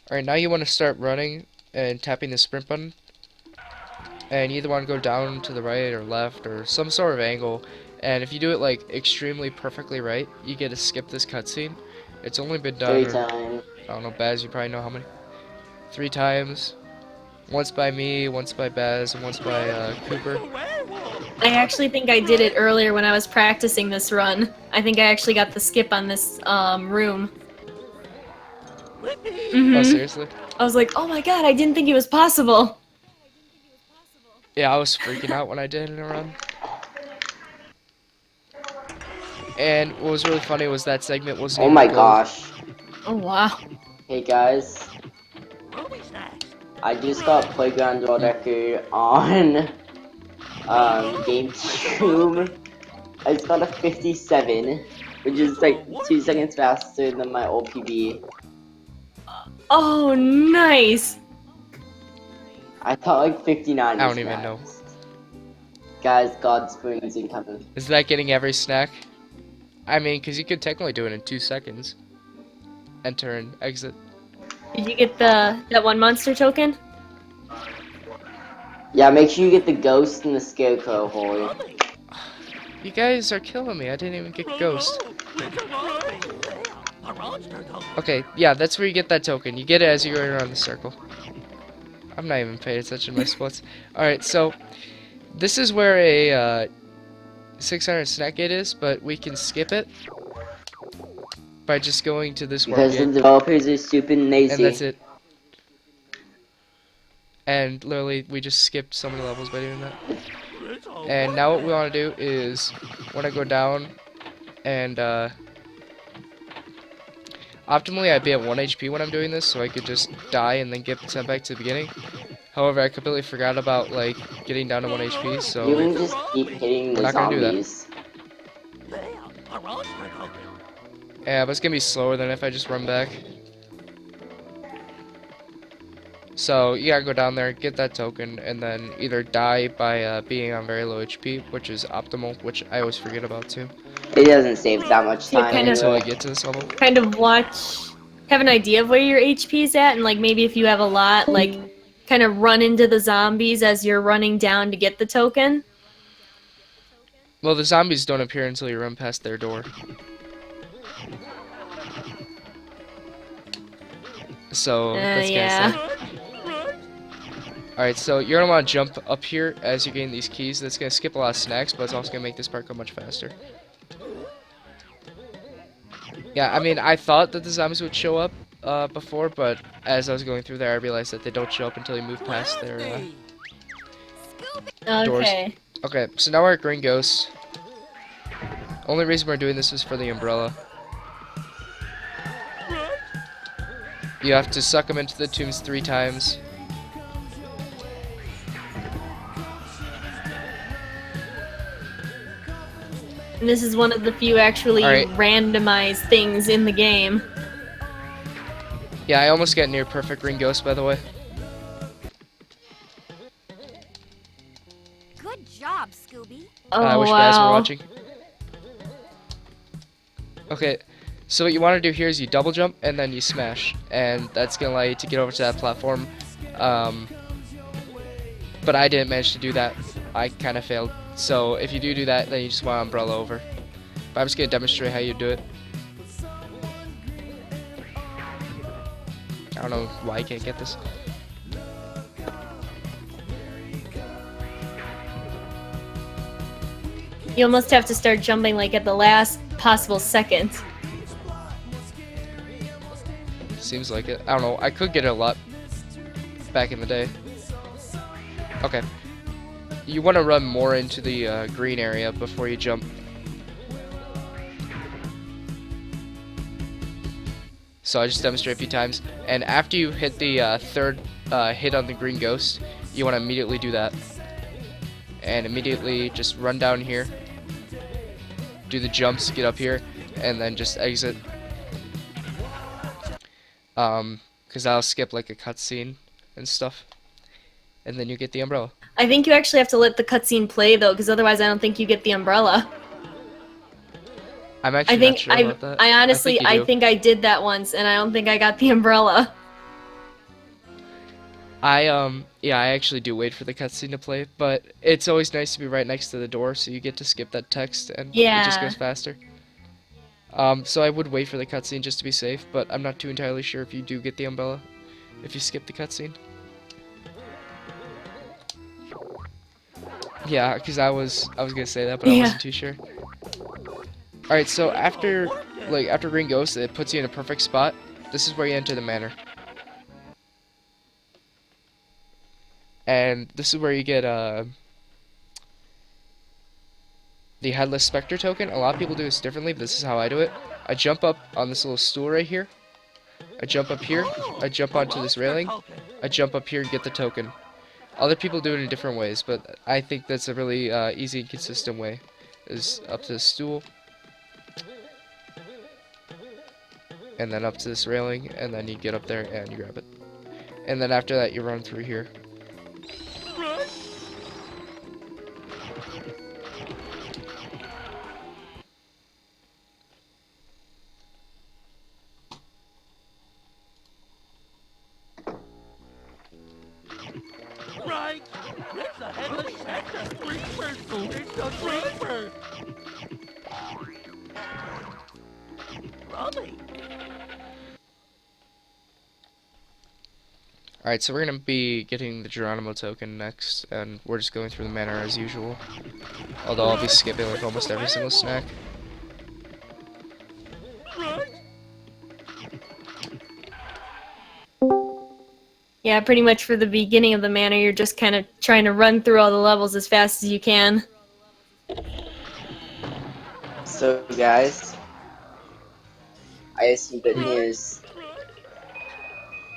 Alright, now you want to start running and tapping the sprint button. And you either want to go down to the right or left or some sort of angle. And if you do it like extremely perfectly right, you get to skip this cutscene. It's only been done, 3 times. I don't know, Baz, you probably know how many. 3 times. Once by me, once by Baz, and once by Cooper. I actually think I did it earlier when I was practicing this run. I think I actually got the skip on this room. Whippy. Oh, Mhm. seriously? I was like, oh my god, I didn't think it was possible. Yeah, I was freaking out when I did it in a run. And what was really funny was that segment wasn't Oh even my gold. gosh. Oh wow. Hey guys, Movie snacks. I just got Playground World Record on GameCube. I just got a 57, which is like 2 seconds faster than my old PB. Oh, nice. I thought like 59 I was don't even know. next. Guys, God Springs incoming. Is that getting every snack? I mean, because you could technically do it in 2 seconds. Enter and exit. Did you get that one monster token? Yeah, make sure you get the ghost and the scarecrow hole. You guys are killing me. I didn't even get Ghost. It's a monster. A monster token. Okay, yeah, that's where you get that token. You get it as you're going around the circle. I'm not even paying attention to my splits. Alright, so this is where a 600 snack gate is, but we can skip it by just going to this warp Because the gate, developers are stupid and lazy. and that's it. And literally, we just skipped some of the levels by doing that. It's a And now what we want to do is, want to go down, and optimally I'd be at 1 HP when I'm doing this, so I could just die and then get sent back to the beginning. However, I completely forgot about, like, getting down to 1 HP, You so can just keep hitting We're the not gonna do that. zombies. a monster token. yeah, but it's gonna be slower than if I just run back. So you gotta go down there, get that token, and then either die by being on very low HP, which is optimal, which I always forget about too, It doesn't save that much Yeah, time kind of. until I anyway. get to this level. Kind of have an idea of where your HP is at, and like maybe if you have a lot, like kind of run into the zombies as you're running down to get the token. Well, the zombies don't appear until you run past their door. So that's yeah. kind of sad. Alright, so you're gonna want to jump up here as you gain these keys. That's gonna skip a lot of snacks, but it's also gonna make this part go much faster. Yeah, I mean, I thought that the zombies would show up before, but as I was going through there, I realized that they don't show up until you move past their doors. Okay. Okay, so now we're at Green Ghost. Only reason we're doing this is for the umbrella. You have to suck them into the tombs 3 times. And this is one of the few actually Alright. randomized things in the game. Yeah, I almost got near perfect Green Ghost, by the way. Good job, Scooby. Oh, I wish you guys were wow. watching. Okay, so what you want to do here is you double jump and then you smash, and that's gonna allow you to get over to that platform. But I didn't manage to do that. I kind of failed. So if you do that, then you just want to umbrella over. But I'm just gonna demonstrate how you do it. I don't know why I can't get this. You almost have to start jumping like at the last possible second. Seems like it. I don't know. I could get it a lot back in the day. Okay. You want to run more into the green area before you jump. So I just demonstrate a few times. And after you hit the third hit on the green ghost, you want to immediately do that. And immediately just run down here. Do the jumps, get up here, and then just exit. Because I'll skip like a cutscene and stuff. And then you get the umbrella. I think you actually have to let the cutscene play though, because otherwise I don't think you get the umbrella. I'm actually not sure about that. I honestly, I think I did that once, and I don't think I got the umbrella. Yeah, I actually do wait for the cutscene to play, but it's always nice to be right next to the door, so you get to skip that text, and it just Yeah. goes faster. So I would wait for the cutscene just to be safe, but I'm not too entirely sure if you do get the umbrella, if you skip the cutscene. Yeah, because I was gonna say that, but I Yeah. wasn't too sure. Alright, so after Green Ghost, it puts you in a perfect spot. This is where you enter the manor. And this is where you get the Headless Spectre token. A lot of people do this differently, but this is how I do it. I jump up on this little stool right here. I jump up here. I jump onto this railing. I jump up here and get the token. Other people do it in different ways, but I think that's a really easy and consistent way. Is up to the stool. And then up to this railing, and then you get up there and you grab it. And then after that, you run through here. Right! It's the headless spectre! Creeper! It's the creeper! Rummy! Alright, so we're going to be getting the Geronimo token next, and we're just going through the manor as usual. Although I'll be skipping like almost every single snack. Yeah, pretty much for the beginning of the manor, you're just kind of trying to run through all the levels as fast as you can. So, guys, I have some good news.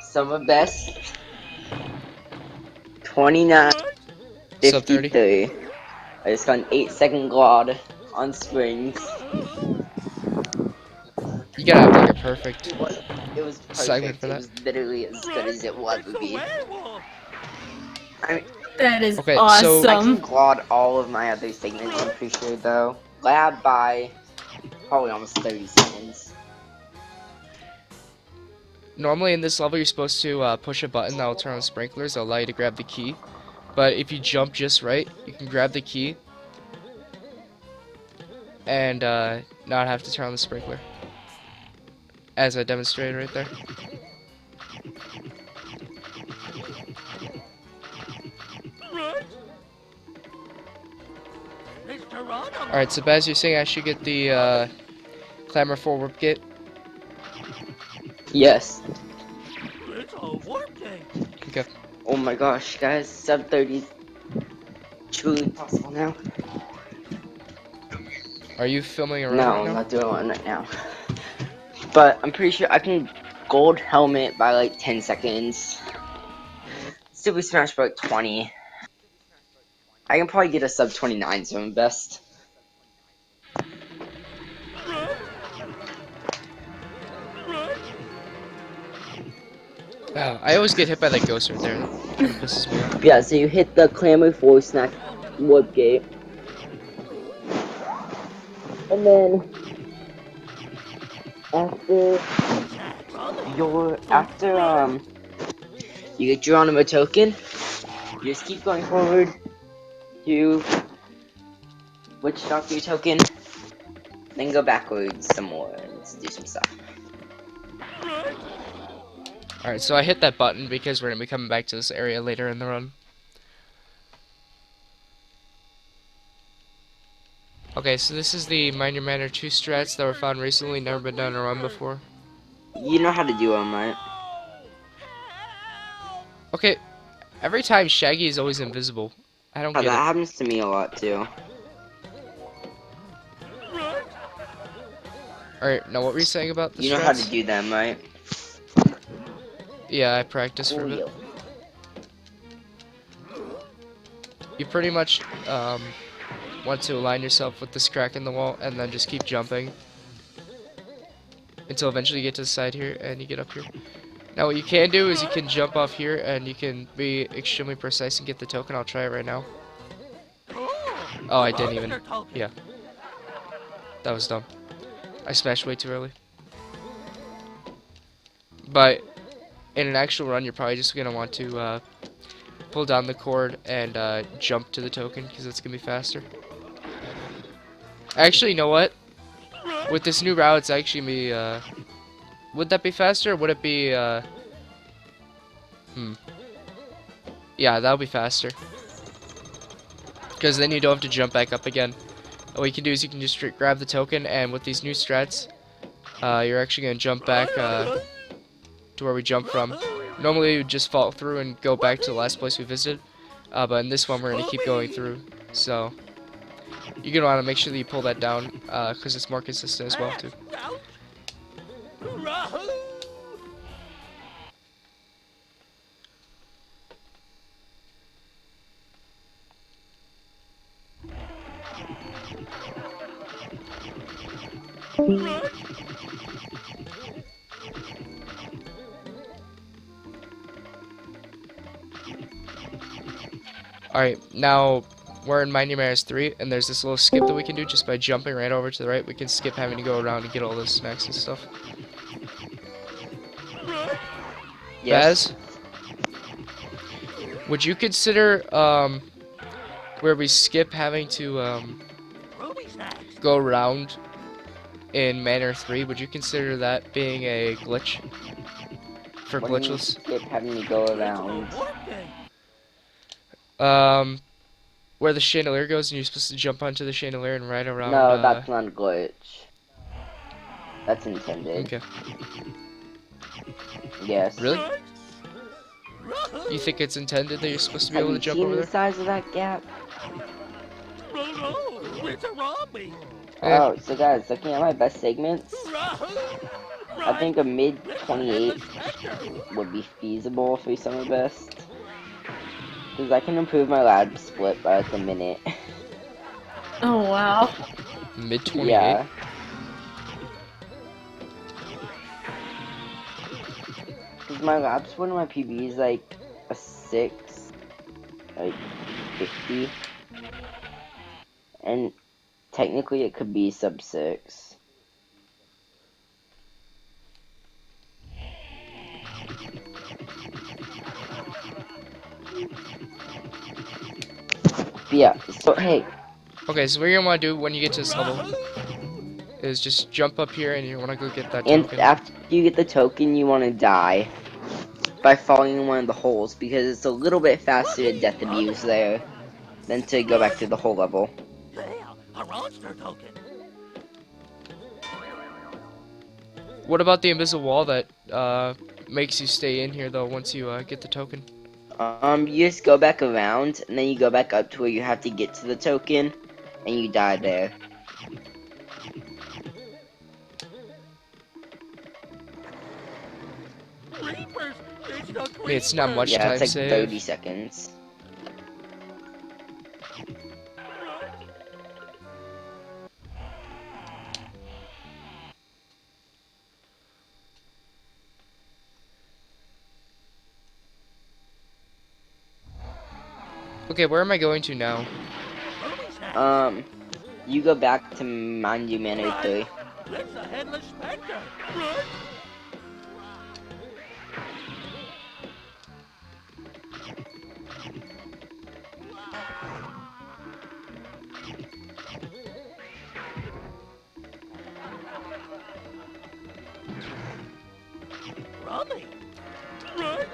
Summer best 29.53. I just got an 8-second glide on springs. You gotta have like a perfect. It was Segment perfect. for It that. was literally as good as it would be. I mean, That is Okay, so- I can awesome. glide all of my other segments, I'm pretty sure, though. Glad by probably almost 30 seconds. Normally in this level, you're supposed to push a button that will turn on sprinklers. That'll allow you to grab the key. But if you jump just right, you can grab the key and not have to turn on the sprinkler. As I demonstrated right there. Alright, so as you're saying, I should get the Clamor 4 Warp Gate. Yes. It's a warp gate! Okay. Oh my gosh, guys, sub 30. truly possible now. Are you filming a run No, right I'm now? not doing one right now. But I'm pretty sure I can gold helmet by like 10 seconds. Super Smash by like 20. I can probably get a sub 29, so I'm best. I always get hit by that ghost right there. That kind of pisses me off. Yeah, so you hit the clamor forward snack warp gate. And then after you get Geronimo token, you just keep going forward to Witch Doctor token, then go backwards some more and do some stuff. Alright, so I hit that button because we're going to be coming back to this area later in the run. Okay, so this is the Mind Your Manor 2 strats that were found recently, never been done in a run before. You know how to do them, right? Okay, every time Shaggy is always invisible. I don't Oh, get that it. happens to me a lot too. Alright, now what were you saying about the You know how to strats? do them, right? Yeah, I practiced for a bit. You pretty much want to align yourself with this crack in the wall and then just keep jumping until eventually you get to the side here and you get up here. Now what you can do is you can jump off here and you can be extremely precise and get the token. I'll try it right now. Oh, I didn't even. Yeah. That was dumb. I smashed way too early. But in an actual run, you're probably just going to want to pull down the cord and jump to the token because it's going to be faster. Actually, you know what? With this new route, it's actually be, would that be faster or would it be, Yeah, that'll be faster. Because then you don't have to jump back up again. What you can do is you can just grab the token, and with these new strats, you're actually going to jump back to where we jumped from. Normally, you would just fall through and go back to the last place we visited. But in this one, we're going to keep going through. So, you're going to want to make sure that you pull that down, because it's more consistent as well, too. Alright, now we're in Mind Your Manor 3, and there's this little skip that we can do just by jumping right over to the right. We can skip having to go around and get all those snacks and stuff. Yes. Baz, would you consider where we skip having to go around in Manor 3, would you consider that being a glitch for When you glitchless? skip having to go around. Where the chandelier goes and you're supposed to jump onto the chandelier and ride around. No, that's not a glitch. That's intended. Okay. Yes. Really? You think it's intended that you're supposed to be Have able you to jump seen over the there? size of that gap? It's a zombie. Oh, so guys, looking at my best segments, I think a mid 28 would be feasible for summer best. Because I can improve my lab split by like a minute. Oh wow. Mid 28? Yeah. Because my lab split and my PB is like a 6, like 50. And technically it could be sub 6. But yeah, so hey. Okay, so what you're gonna want to do when you get to this level is just jump up here and you want to go get that And token. after you get the token, you want to die by falling in one of the holes because it's a little bit faster to death abuse there than to go back to the whole level. Yeah, a monster token. What about the invisible wall that makes you stay in here though once you get the token? You just go back around, and then you go back up to where you have to get to the token, and you die there. Creepers! It's the I mean, it's not creepers! much Yeah, it's time like save. 30 seconds. Okay, where am I going to now? You go back to Manor 3. It's a headless specter! Run! Rummy! Run!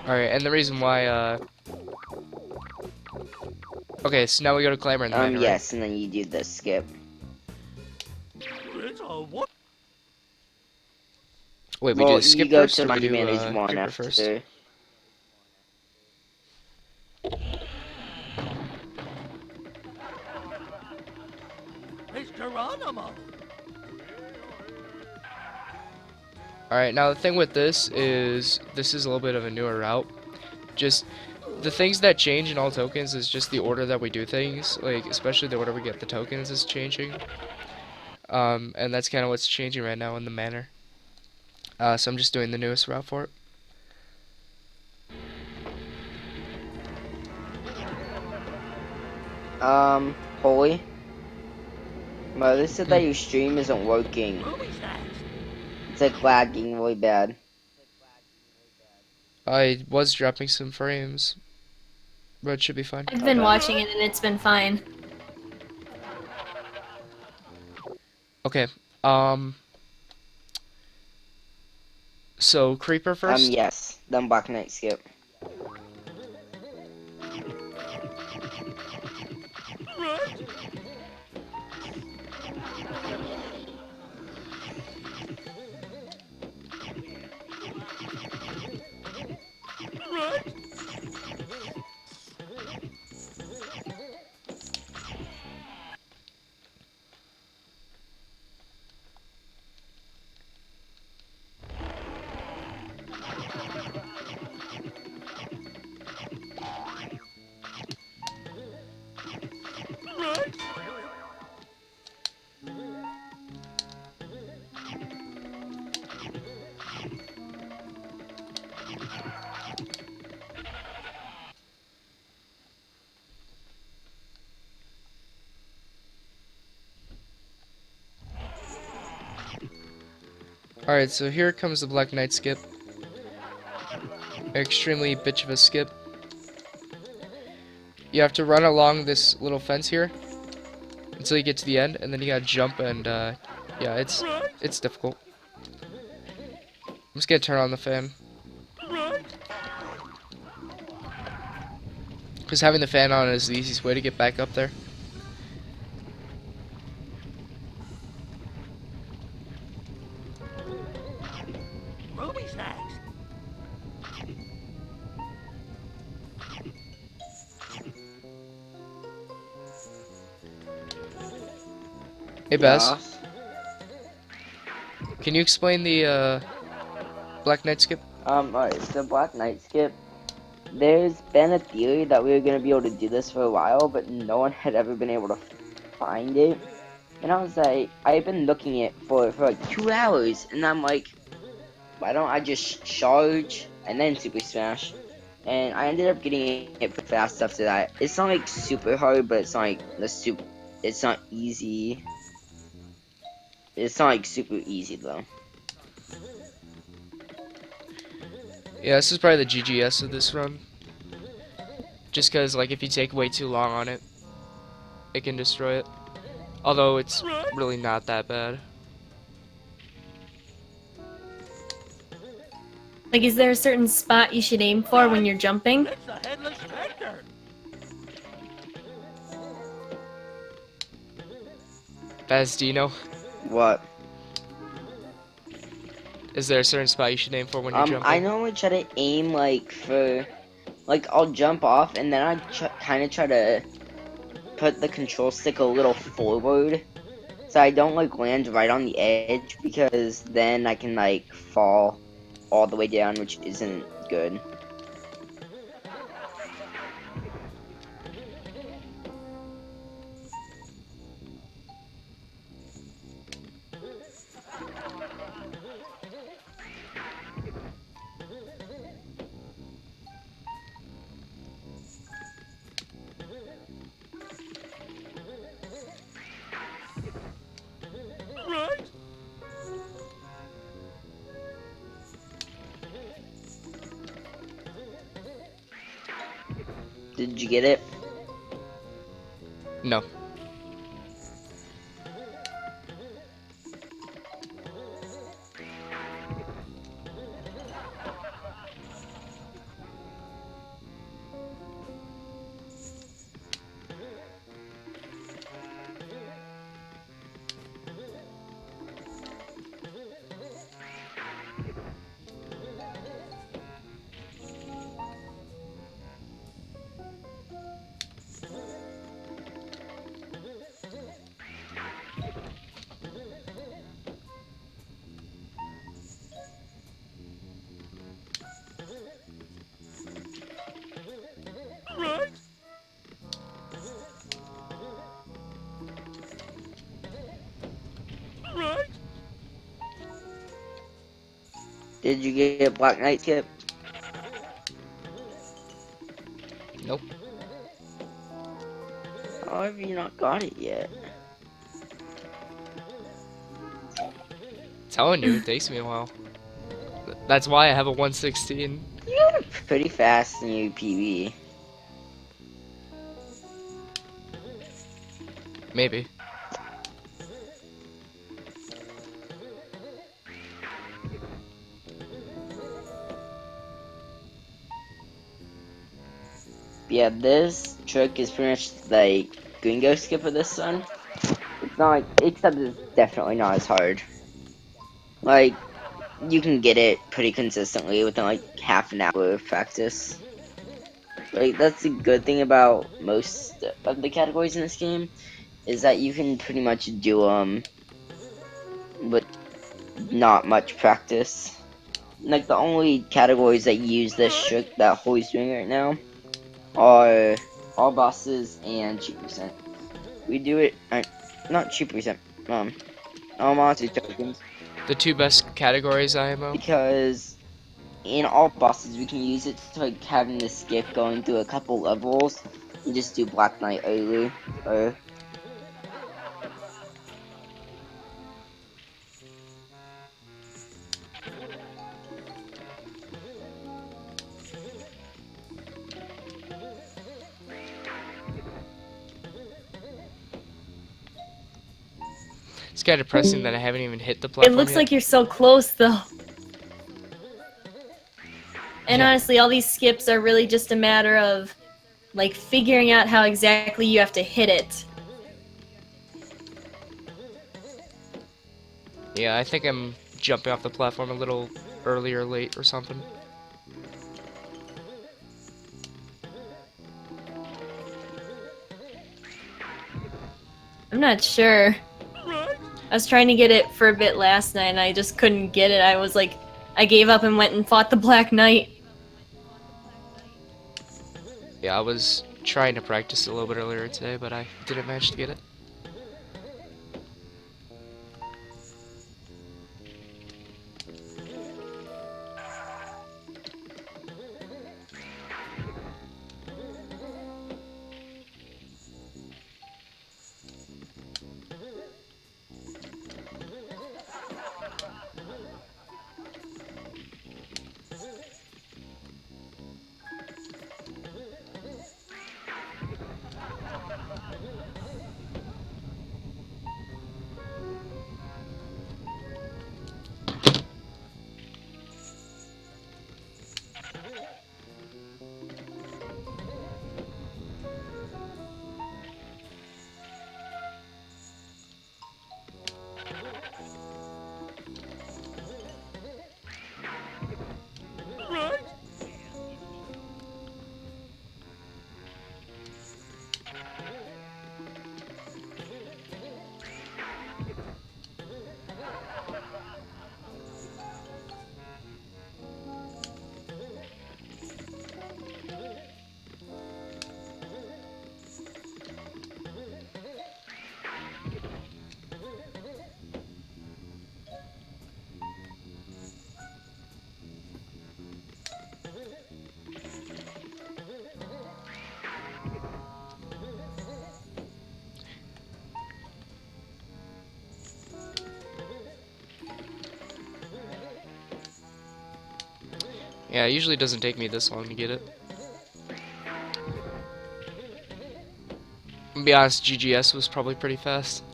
Alright, and the reason why, okay, so now we go to Clamor in the manor, right? Yes, and then you do the skip. It's a what? Wait, we Well, do skip you go first, to or we Mandy do, Manor's 1 Creeper after. first? It's Geronimo! Alright, now the thing with this is a little bit of a newer route. Just the things that change in all tokens is just the order that we do things, like especially the order we get the tokens is changing. And that's kind of what's changing right now in the manor. So I'm just doing the newest route for it. Holy. Well, they said that your stream isn't working. Ruby snacks! It's like lagging really bad. I was dropping some frames, but it should be fine. I've been Okay. watching it and it's been fine. Okay. So Creeper first. Yes. Then Black Knight skip. Run! Run! Run! Alright, so here comes the Black Knight skip. Extremely bitch of a skip. You have to run along this little fence here until you get to the end, and then you gotta jump, and yeah, it's difficult. I'm just gonna turn on the fan. Run! Because having the fan on is the easiest way to get back up there. Ruby snacks! Hey, Bess, Yes. can you explain the Black Knight skip? Alright, so Black Knight skip. There's been a theory that we were gonna be able to do this for a while, but no one had ever been able to find it. And I was like, I've been looking it for like 2 hours, and I'm like, why don't I just charge and then Super Smash? And I ended up getting it pretty fast after that. It's not like super hard, but it's not like it's not easy. It's not like super easy though. Yeah, this is probably the GGS of this run. Just because, like, if you take way too long on it, it can destroy it. Although it's really not that bad. Like, is there a certain spot you should aim for when you're jumping? It's the headless specter. Baz, do you know? What? Is there a certain spot you should aim for when you're I jumping? normally try to aim like for, like I'll jump off and then I kind of try to put the control stick a little forward, so I don't like land right on the edge, because then I can like fall all the way down, which isn't good. Right? Did you get it? No. Right? Right? Did you get Black Knight, Skip? Nope. How have you not got it yet? Telling you, it takes me a while. That's why I have a 116. You got it pretty fast in your PB. Maybe. Yeah, this trick is pretty much like Gringo Skip of this one. It's not like, except it's definitely not as hard. Like, you can get it pretty consistently within like half an hour of practice. Like, that's the good thing about most of the categories in this game, is that you can pretty much do them with not much practice. Like, the only categories that use this trick that Holy's doing right now are all bosses and cheap percent. We do it, not cheap percent, all monster tokens, The two best categories IMO. because in all bosses we can use it to like having the skip going through a couple levels and just do Black Knight early. Or It's kind of depressing that I haven't even hit the It platform looks yet. like you're so close, though. And Yeah. honestly, all these skips are really just a matter of, like, figuring out how exactly you have to hit it. Yeah, I think I'm jumping off the platform a little early or late or something. I'm not sure. Right? I was trying to get it for a bit last night and I just couldn't get it. I was like, I gave up and went and fought the Black Knight. Yeah, I was trying to practice a little bit earlier today, but I didn't manage to get it. Yeah, it usually doesn't take me this long to get it. To be honest, GGS was probably pretty fast.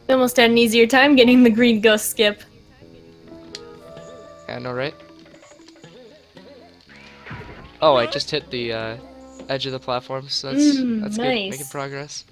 We almost had an easier time getting the green ghost skip. Yeah, I know, right? Oh, I just hit the edge of the platform, so that's good. Nice. Making progress.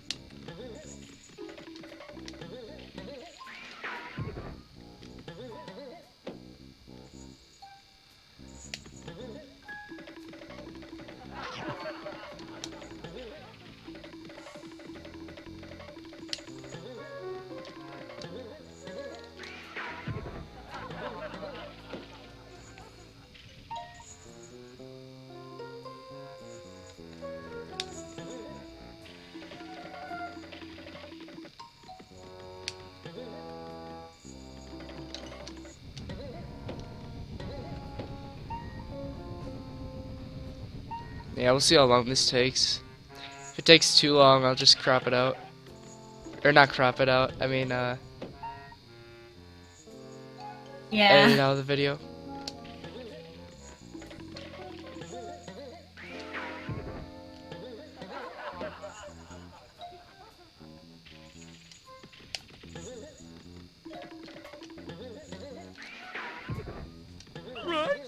Yeah, we'll see how long this takes. If it takes too long, I'll just crop it out. Or not crop it out, I mean, edit it Yeah. out of the video. Right?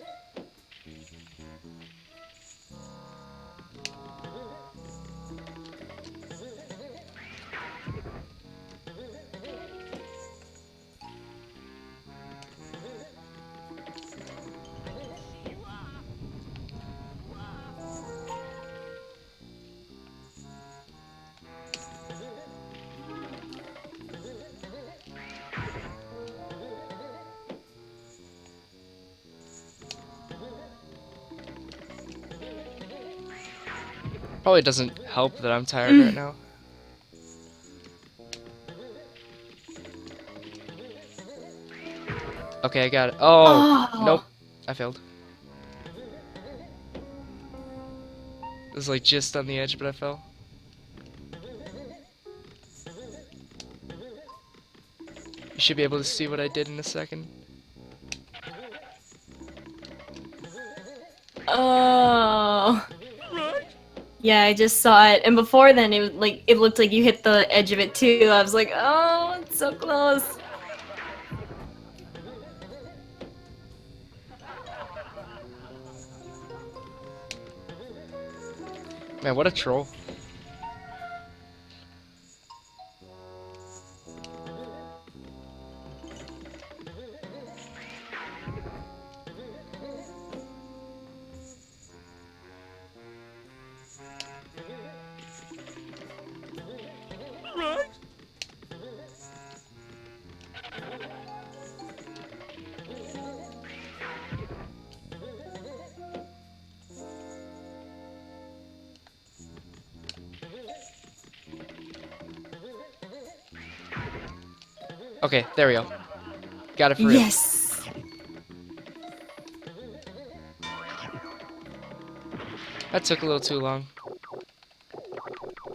Probably doesn't help that I'm tired right now. Okay, I got it. Oh, nope. I failed. It was like just on the edge, but I fell. You should be able to see what I did in a second. Oh. Right? Yeah, I just saw it, and before then, it was like it looked like you hit the edge of it too. I was like, oh, it's so close. Man, what a troll. Right? Okay, there we go. Got it for real. Yes. That took a little too long.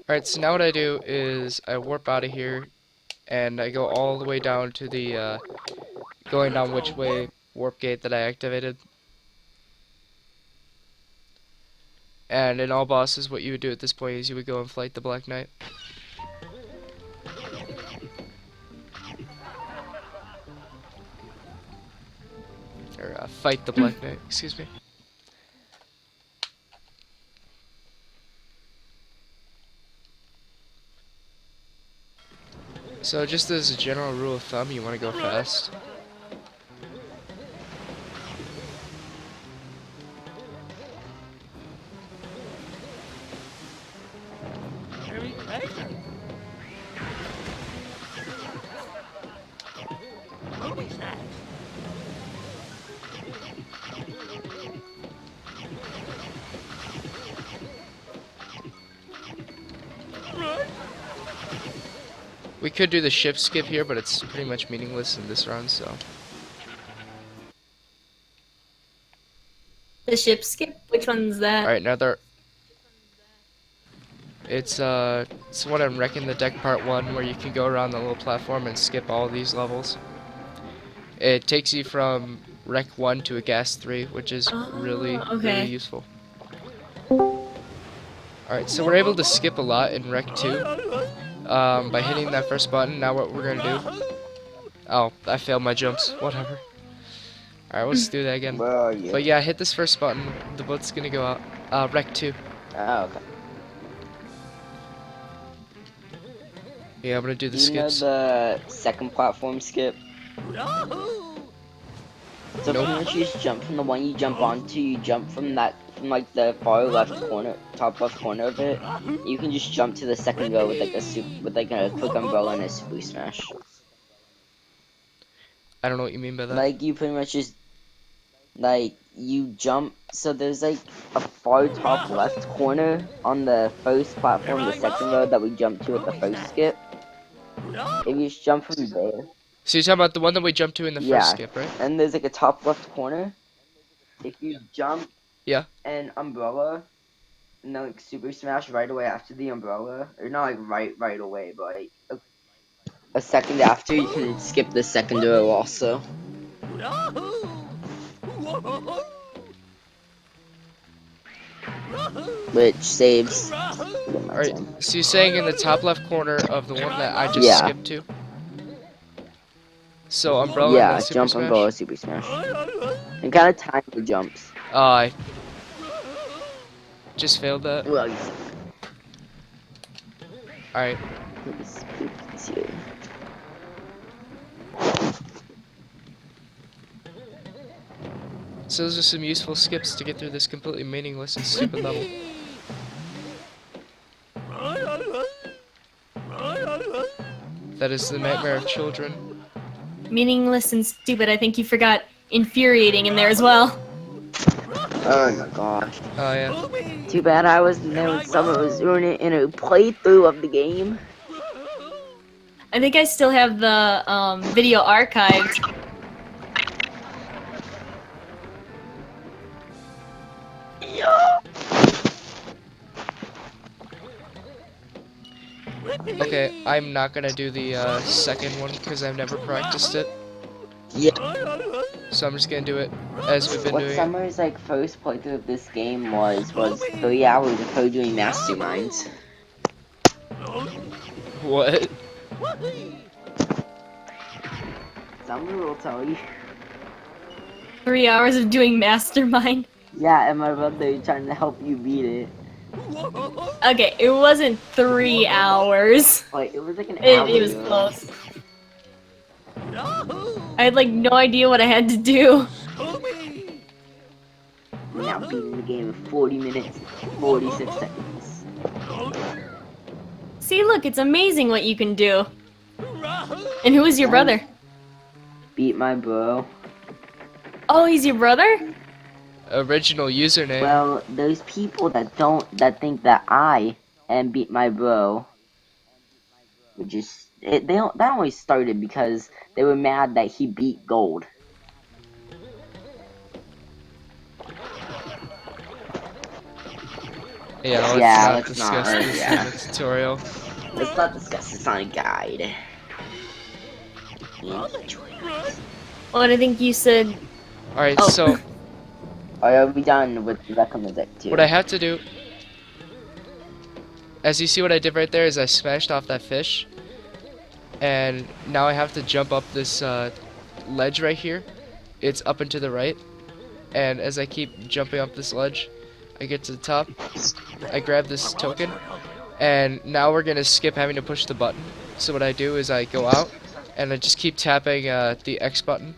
Alright, so now what I do is I warp out of here and I go all the way down to the going down which way warp gate that I activated. And in all bosses, what you would do at this point is you would go and fight the Black Knight. Or fight the Black Knight, excuse me. So just as a general rule of thumb, you want to go fast. Very patient. Movie snacks. Right? We could do the ship skip here, but it's pretty much meaningless in this run, so. The The ship skip? Which one's that? Alright, now there. It's one on Wrecking the Deck Part 1 where you can go around the little platform and skip all these levels. It takes you from Wreck 1 to a Gas 3, which is really okay. useful. Alright, so we're able to skip a lot in Wreck 2 by hitting that first button. Now what we're gonna do... Oh, I failed my jumps. Whatever. Alright, let's do that again. Where are you? But yeah, hit this first button. The boat's gonna go out. Wreck 2. Oh, okay. Yeah, I'm gonna do the Do you know skips. the second platform skip? So Nope. pretty much you just jump from the one you jump onto. You jump from like the far left corner, top left corner of it. You can just jump to the second row with like a quick umbrella and a super smash. I don't know what you mean by that. Like you pretty much just like you jump. So there's like a far top left corner on the first platform, the second row that we jumped to at the first skip. If you just jump from there. So you're talking about the one that we jumped to in the Yeah. first skip, right? And there's like a top left corner. If you jump Yeah. an umbrella and then like super smash right away after the umbrella, or not like right away, but like a second after, you can skip the second row also. Which saves. Alright, so you're saying in the top left corner of the one that I just Yeah. skipped to? So umbrella Yeah, and then super jump smash? umbrella super smash. And kind of time the jumps. I just failed that. Well, you Alright. see here. So those are some useful skips to get through this completely meaningless and stupid level. That is the nightmare of children. Meaningless and stupid. I think you forgot infuriating in there as well. Oh my gosh. Oh yeah. Too bad I wasn't there when someone was doing it in a playthrough of the game. I think I still have the video archived. Okay, I'm not gonna do the second one because I've never practiced it. Yeah. So I'm just gonna do it as we've been What doing it. Summer's like first playthrough of this game was 3 hours of her doing masterminds. What? Summer will tell you. 3 hours of doing mastermind. Yeah, and my brother trying to help you beat it. Okay, it wasn't 3 hours. Like, it was like an hour. It was close. I had like no idea what I had to do. We're now beating the game in 40 minutes, 46 seconds. See, look, it's amazing what you can do. And who is your brother? Beat my bro. Oh, he's your brother? Original username. Well, those people that think that I am beat my bro, which is that only started because they were mad that he beat gold. Yeah, let's let's not not, discuss this yeah. in the tutorial. Let's not discuss this on a guide. Well, I think you said. Alright, Oh. so Are we done with the recommend deck too? what I have to do, as you see what I did right there, is I smashed off that fish. And now I have to jump up this ledge right here. It's up and to the right. And as I keep jumping up this ledge, I get to the top. I grab this token. And now we're going to skip having to push the button. So what I do is I go out. And I just keep tapping the X button.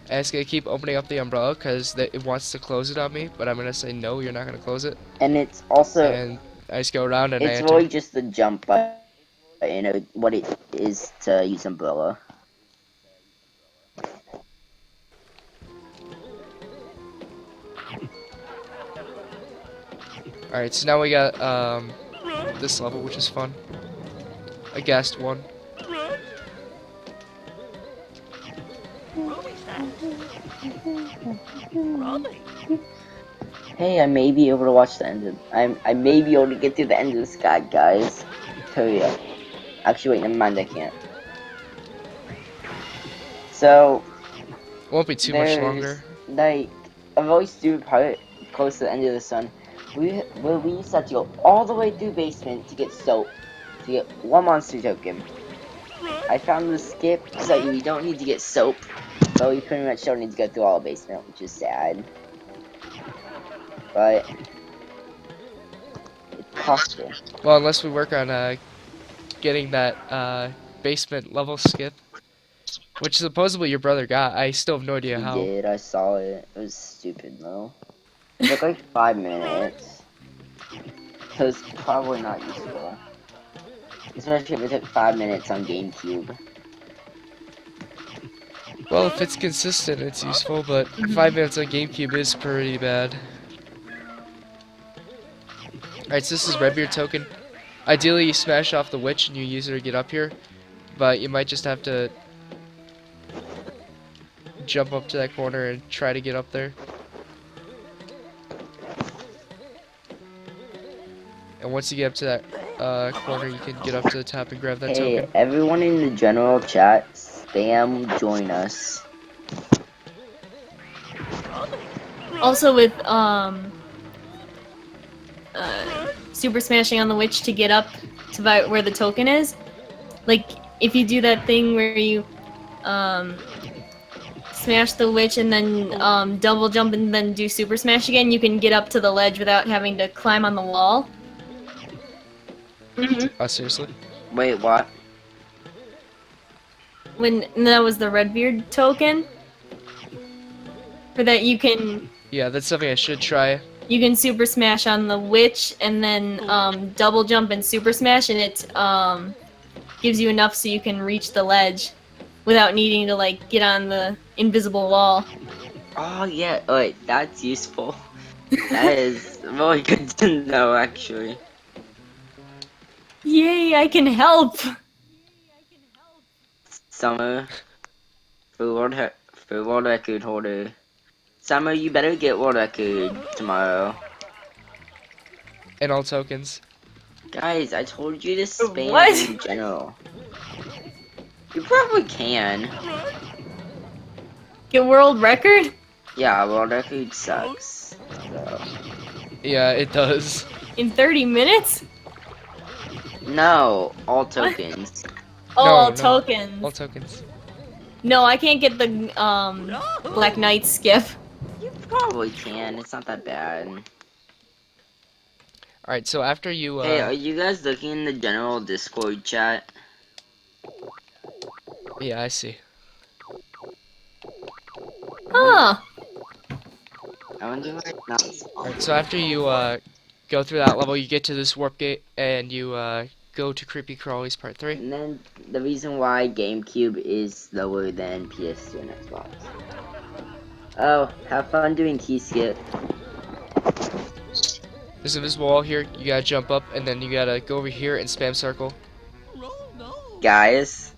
And it's going to keep opening up the umbrella because it wants to close it on me. But I'm going to say, no, you're not going to close it. And it's also And I just go around and I it's enter. really just the jump button. You know what it is to use umbrella. Alright, so now we got this level, which is fun. I guessed one. Hey, I may be able to watch the end of. I may be able to get through the end of this guy, guys. Tell you. Actually, wait, never mind. I can't. So Won't be too much there's longer. like a really stupid part close to the end of the sun. We used to have to go all the way through basement to get soap to get one monster token. I found the skip so we don't need to get soap, but we pretty much don't need to go through all the basement, which is sad. But it's possible. Well, unless we work on getting that basement level skip, which supposedly your brother got. I still have no idea He how. did. I saw it. It was stupid though. It took like 5 minutes. So it's probably not useful. Especially if it took 5 minutes on GameCube. Well, if it's consistent, it's useful, but 5 minutes on GameCube is pretty bad. Alright, so this is Redbeard token. Ideally, you smash off the witch and you use her to get up here, but you might just have to jump up to that corner and try to get up there. And once you get up to that corner, you can get up to the top and grab that Hey, token. everyone in the general chat, spam join us. Also with super smashing on the witch to get up to where the token is. Like if you do that thing where you smash the witch and then double jump and then do super smash again, you can get up to the ledge without having to climb on the wall. Oh, seriously? Wait, what? And that was the Redbeard token. For that you can Yeah, that's something I should try. super smash on the witch and then double jump and super smash, and it gives you enough so you can reach the ledge without needing to like get on the invisible wall. Oh yeah, wait, that's useful. That is really good to know, actually. Yay, I can help! Summer, for world record holder. Summer, you better get world record tomorrow. And all tokens. Guys, I told you to spam What? in general. You probably can. Get world record? Yeah, world record sucks. So. Yeah, it does. In 30 minutes? No, all tokens. Oh, No, all no. tokens. All tokens. No, I can't get the Black Knight skip. You probably can. It's not that bad. Alright, so after you, Hey, are you guys looking in the general Discord chat? yeah, I see. Huh. I wonder why it's not. Alright, so after you, go through that level, you get to this warp gate, and you, go to Creepy Crawlies Part 3. And then the reason why GameCube is lower than PS2 and Xbox. Oh, have fun doing key skip. There's a visible wall here, you gotta jump up, and then you gotta go over here and spam circle. Guys,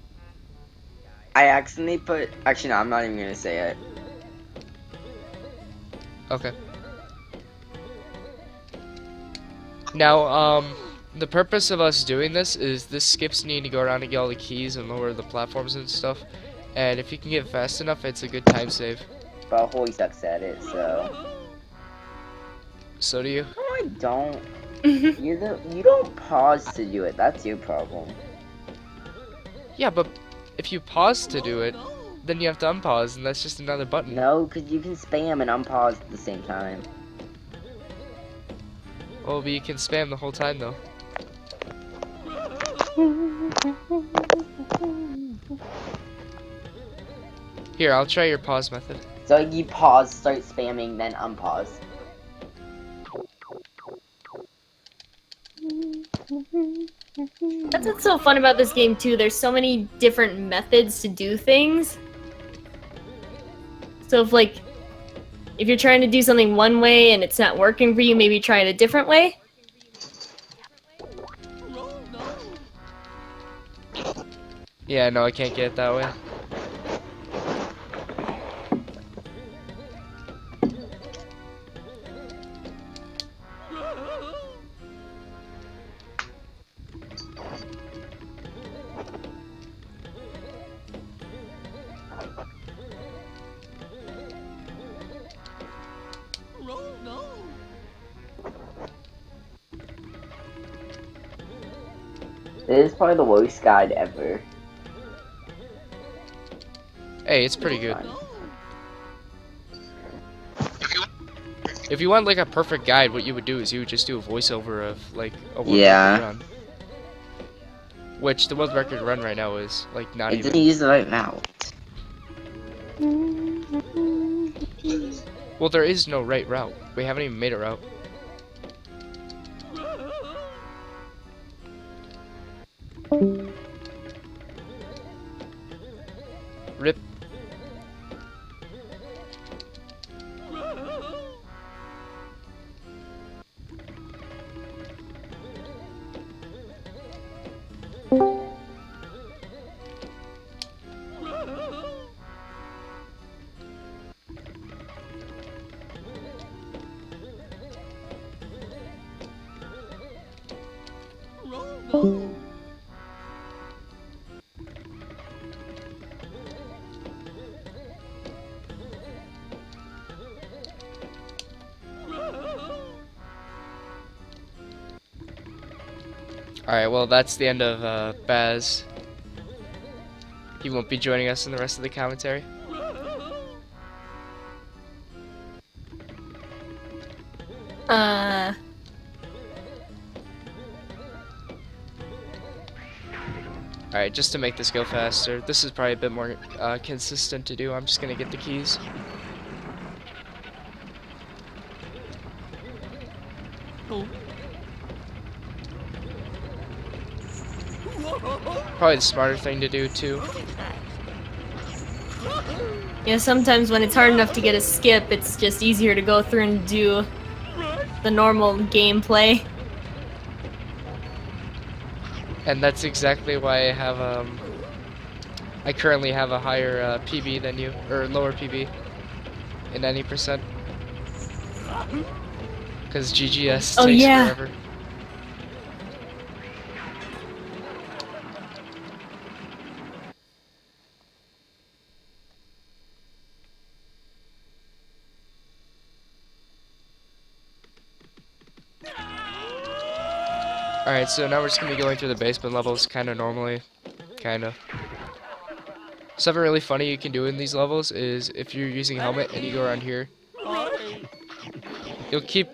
I accidentally put. Actually, no, I'm not even gonna say it. Okay. Now, the purpose of us doing this is this skips need to go around and get all the keys and lower the platforms and stuff. And if you can get fast enough, it's a good time save. But Holy sucks at it, so. So do you? No, I don't. You don't pause to do it. That's your problem. Yeah, but if you pause to do it, then you have to unpause, and that's just another button. No, because you can spam and unpause at the same time. Well, but you can spam the whole time, though. Here, I'll try your pause method. So you pause, start spamming, then unpause. That's what's so fun about this game too. There's so many different methods to do things. So if you're trying to do something one way and it's not working for you, maybe try it a different way. Yeah, no, I can't get it that way. This is probably the worst guide ever. Hey, it's pretty good. Fun. If you want like a perfect guide, what you would do is you would just do a voiceover of like a world Yeah. record run. Which the world record run right now is like not It even. didn't use the right route. Well, there is no right route. We haven't even made a route. Rip. Alright, well, that's the end of Baz. He won't be joining us in the rest of the commentary. Alright, just to make this go faster, this is probably a bit more consistent to do. I'm just gonna get the keys. Probably the smarter thing to do too. Yeah, sometimes when it's hard enough to get a skip, it's just easier to go through and do the normal gameplay. And that's exactly why I currently have a higher PB than you, or lower PB in any percent. Because GGS Oh, takes yeah. forever. Alright, so now we're just gonna be going through the basement levels kinda normally. Kinda. Something really funny you can do in these levels is if you're using a helmet and you go around here, you'll keep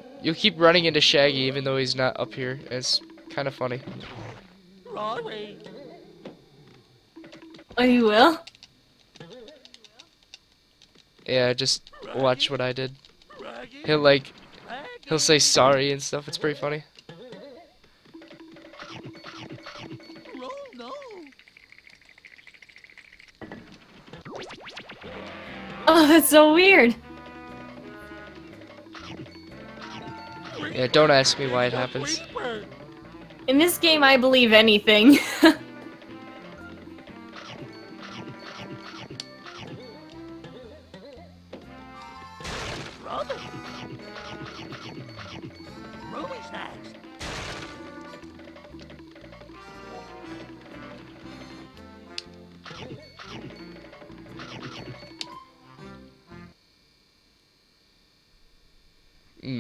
running into Shaggy even though he's not up here. It's kinda funny. Oh, you will? Yeah, just watch what I did. He'll say sorry and stuff, it's pretty funny. Oh, that's so weird. Yeah, don't ask me why it happens. In this game, I believe anything.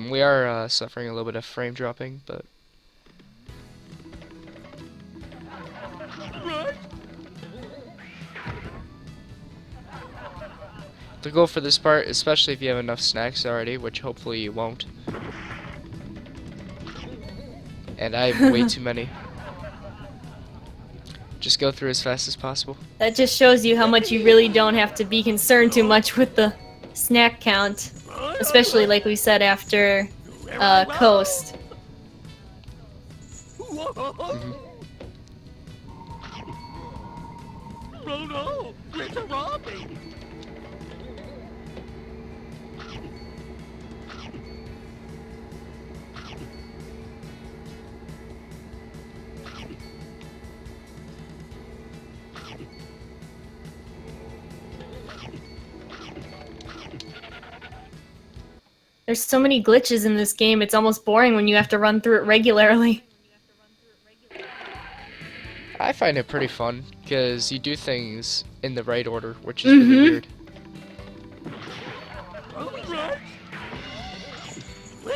We are suffering a little bit of frame dropping, but the goal for this part, especially if you have enough snacks already, which hopefully you won't. And I have way too many. Just go through as fast as possible. That just shows you how much you really don't have to be concerned too much with the snack count. Especially, like we said, after Coast. Mhm. Oh no! It's a robbie! There's so many glitches in this game, it's almost boring when you have to run through it regularly. I find it pretty fun, because you do things in the right order, which is really weird.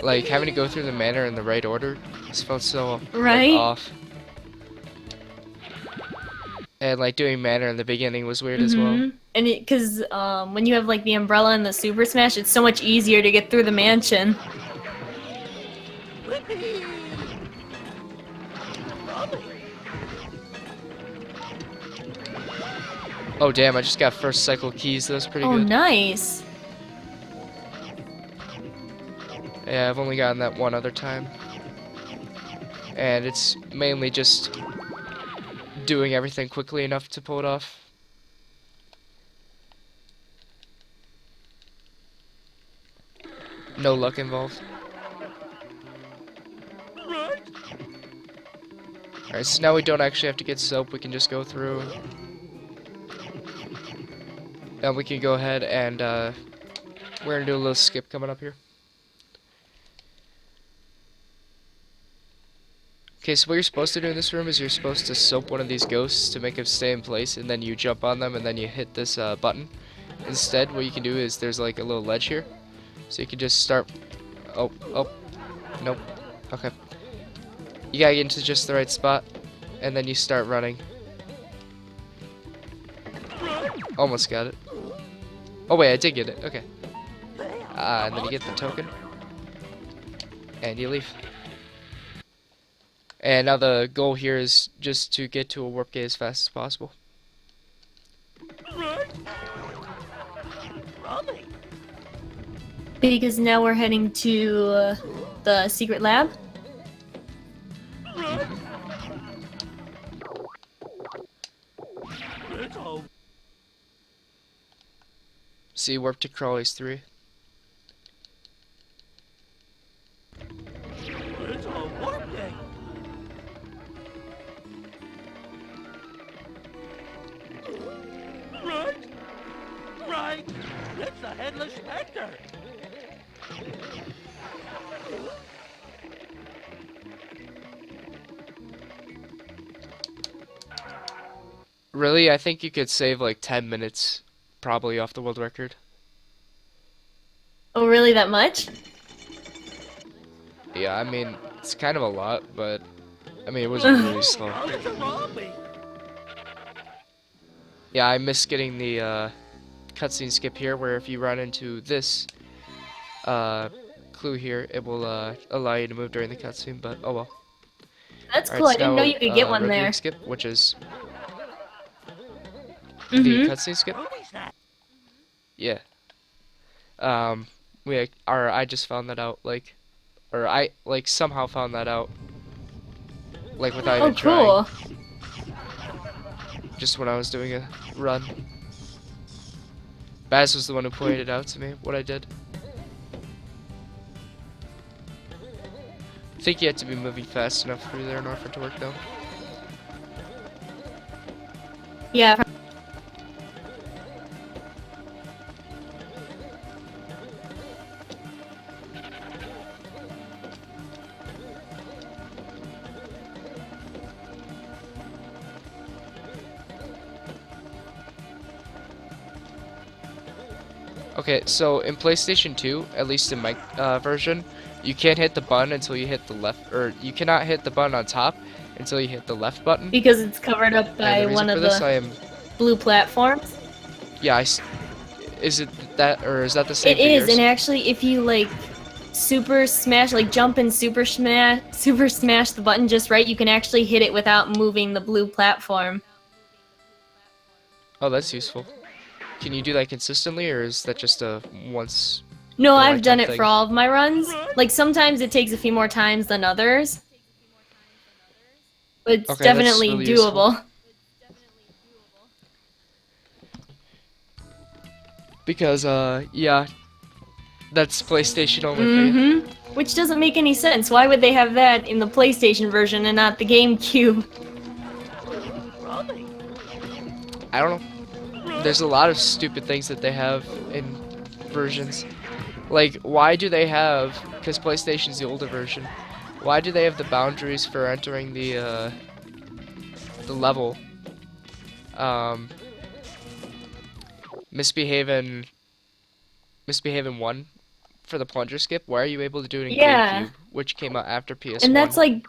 Like, having to go through the manor in the right order, this felt so like, Right? off. And like doing manor in the beginning was weird as well. And because when you have like the umbrella and the Super Smash, it's so much easier to get through the mansion. Whippy! Rolling. Oh damn, I just got first cycle keys. That was pretty Oh, good. nice. Yeah, I've only gotten that one other time. And it's mainly just doing everything quickly enough to pull it off. No luck involved. Right? Alright, so now we don't actually have to get soap, we can just go through. And we can go ahead and we're gonna do a little skip coming up here. Okay, so what you're supposed to do in this room is you're supposed to soap one of these ghosts to make them stay in place, and then you jump on them and then you hit this button. Instead, what you can do is there's like a little ledge here. So you can just start... Oh, nope. Okay. You gotta get into just the right spot, and then you start running. Almost got it. Oh wait, I did get it. Okay. And then you get the token, and you leave. And now the goal here is just to get to a warp gate as fast as possible. Right? Rolling. Because now we're heading to the secret lab. Right? It's all See, warp to Crawley's 3. it's all warping. Right? Right? It's the headless specter. Really, I think you could save like 10 minutes, probably off the world record. Oh, really? That much? Yeah, I mean, it's kind of a lot, but I mean, it was really slow. How does it roll me? Yeah, I missed getting the cutscene skip here, where if you run into this clue here, it will allow you to move during the cutscene, but oh well. That's Alright, cool. I so didn't now, know you could get one regular there. skip, which is the Mm-hmm. cutscene skip. Movie snack. Yeah. I just found that out, like, or I like somehow found that out, like without Oh, even trying, cool. just when I was doing a run. Baz was the one who pointed out to me what I did. I think you have to be moving fast enough through there in order for it to work, though. Yeah. Okay, so in PlayStation 2, at least in my version, you can't hit the button until you hit the left, or you cannot hit the button on top until you hit the left button. Because it's covered up And by the reason one for of this, the I am, blue platforms. yeah, is it that, or is that the same It is, for yours? and actually, if you like super smash, like jump and super smash the button just right, you can actually hit it without moving the blue platform. Oh, that's useful. Can you do that consistently, or is that just a once? No, in a I've done lifetime it thing? for all of my runs. Like sometimes it takes a few more times than others, but it's Okay, that's definitely really useful. doable. Because yeah, that's PlayStation only. For you. Mm-hmm. Which doesn't make any sense. Why would they have that in the PlayStation version and not the GameCube? Rolling. I don't know. There's a lot of stupid things that they have in versions. Like, why do they have? Because PlayStation's the older version. Why do they have the boundaries for entering the level? Misbehaving 1 for the plunger skip. Why are you able to do it in Yeah. GameCube, which came out after PS1? And that's like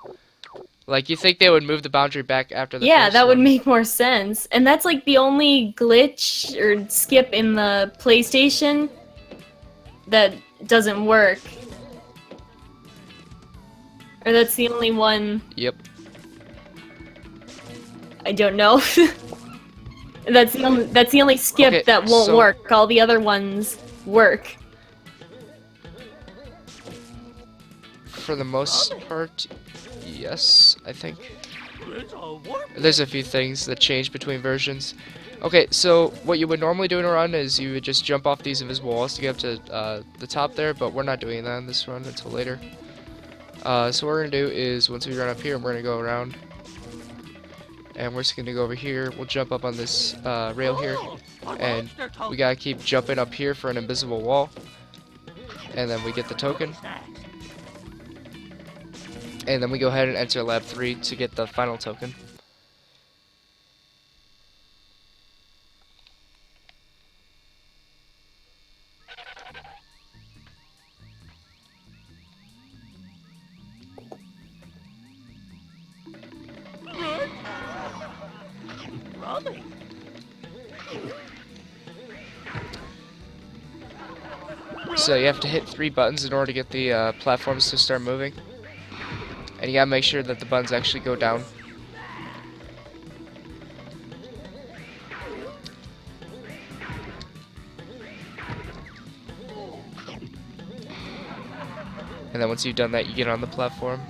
Like, you think they would move the boundary back after the Yeah, first that would one? make more sense. And that's like the only glitch or skip in the PlayStation that doesn't work. Or that's the only one Yep. I don't know. That's the only skip Okay, that won't so- work. All the other ones work. For the most part, yes, I think. It's a warp. There's a few things that change between versions. Okay, so what you would normally do in a run is you would just jump off these invisible walls to get up to the top there, but we're not doing that in this run until later. So what we're gonna do is once we run up here, we're gonna go around, and we're just gonna go over here. We'll jump up on this rail here, Oh, a and monster token. we gotta keep jumping up here for an invisible wall, and then we get the token, What's next? and then we go ahead and enter lab 3 to get the final token. Rummy. So you have to hit 3 buttons in order to get the platforms to start moving. And you gotta make sure that the buttons actually go down. And then once you've done that, you get on the platform.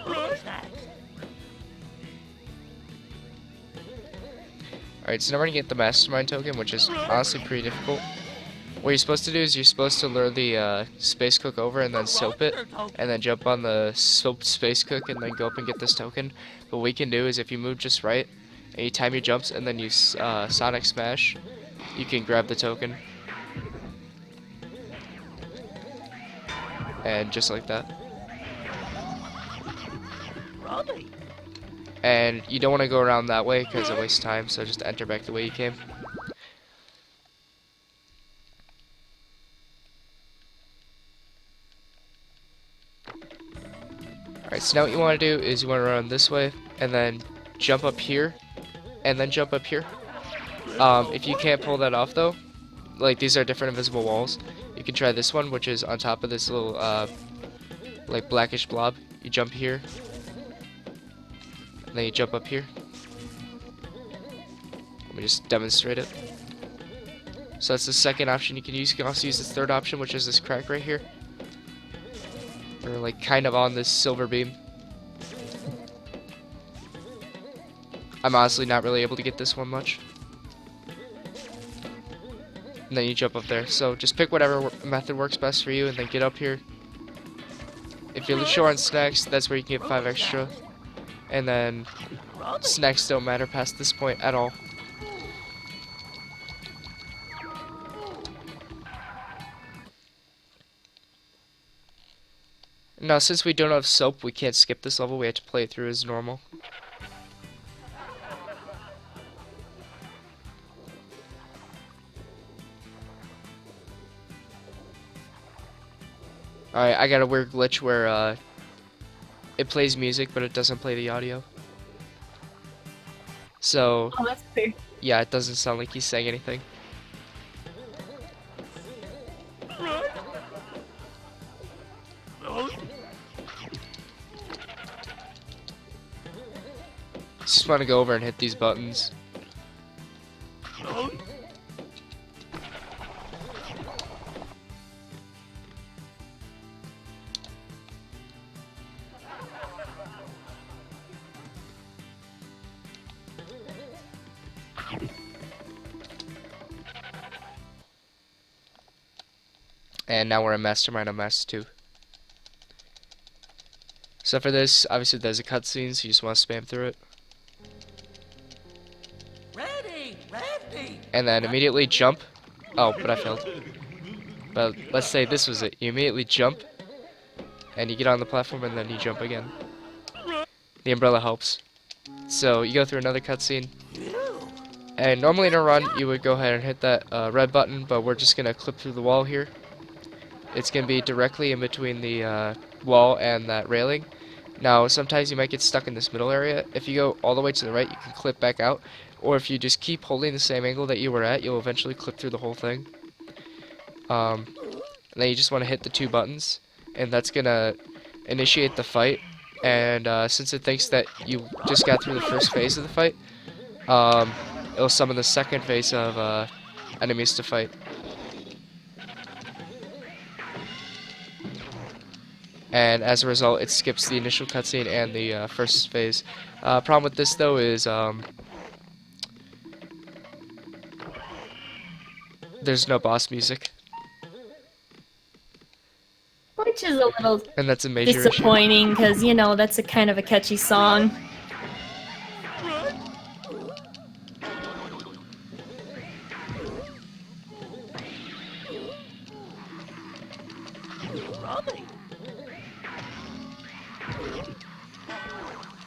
What's next? Alright, so now we're gonna get the mastermind token, which is honestly pretty difficult. What you're supposed to do is you're supposed to lure the space cook over and then soap it, and then jump on the soaped space cook and then go up and get this token. But what we can do is if you move just right, and you time your jumps and then you Sonic Smash, you can grab the token. And just like that. Rummy. And you don't want to go around that way because it wastes time, so just enter back the way you came. Alright, so now what you want to do is you want to run this way, and then jump up here, and then jump up here. If you can't pull that off though, like these are different invisible walls, you can try this one, which is on top of this little like blackish blob. You jump here, and then you jump up here. Let me just demonstrate it. So that's the second option you can use. You can also use this third option, which is this crack right here. Or like kind of on this silver beam. I'm honestly not really able to get this one much. And then you jump up there. So just pick whatever method works best for you and then get up here. If you're short on snacks, that's where you can get 5 extra. And then snacks don't matter past this point at all. Now, since we don't have soap, we can't skip this level. We have to play it through as normal. Alright, I got a weird glitch where it plays music, but it doesn't play the audio. So, Oh, that's weird. yeah, it doesn't sound like he's saying anything. Just want to go over and hit these buttons. And now we're a mastermind on Master 2. So for this, obviously there's a cutscene, so you just want to spam through it. Ready, ready. And then immediately jump. Oh, but I failed. But let's say this was it. You immediately jump, and you get on the platform, and then you jump again. The umbrella helps. So you go through another cutscene, And normally in a run, you would go ahead and hit that red button, but we're just gonna clip through the wall here. It's gonna be directly in between the wall and that railing. Now, sometimes you might get stuck in this middle area. If you go all the way to the right, you can clip back out. Or if you just keep holding the same angle that you were at, you'll eventually clip through the whole thing. And then you just want to hit the 2 buttons, and that's gonna initiate the fight. And since it thinks that you just got through the first phase of the fight, it'll summon the second phase of enemies to fight. And as a result, it skips the initial cutscene and the first phase. Problem with this though is there's no boss music, Which is a little and that's a major issue. disappointing, because, you know, that's a kind of a catchy song.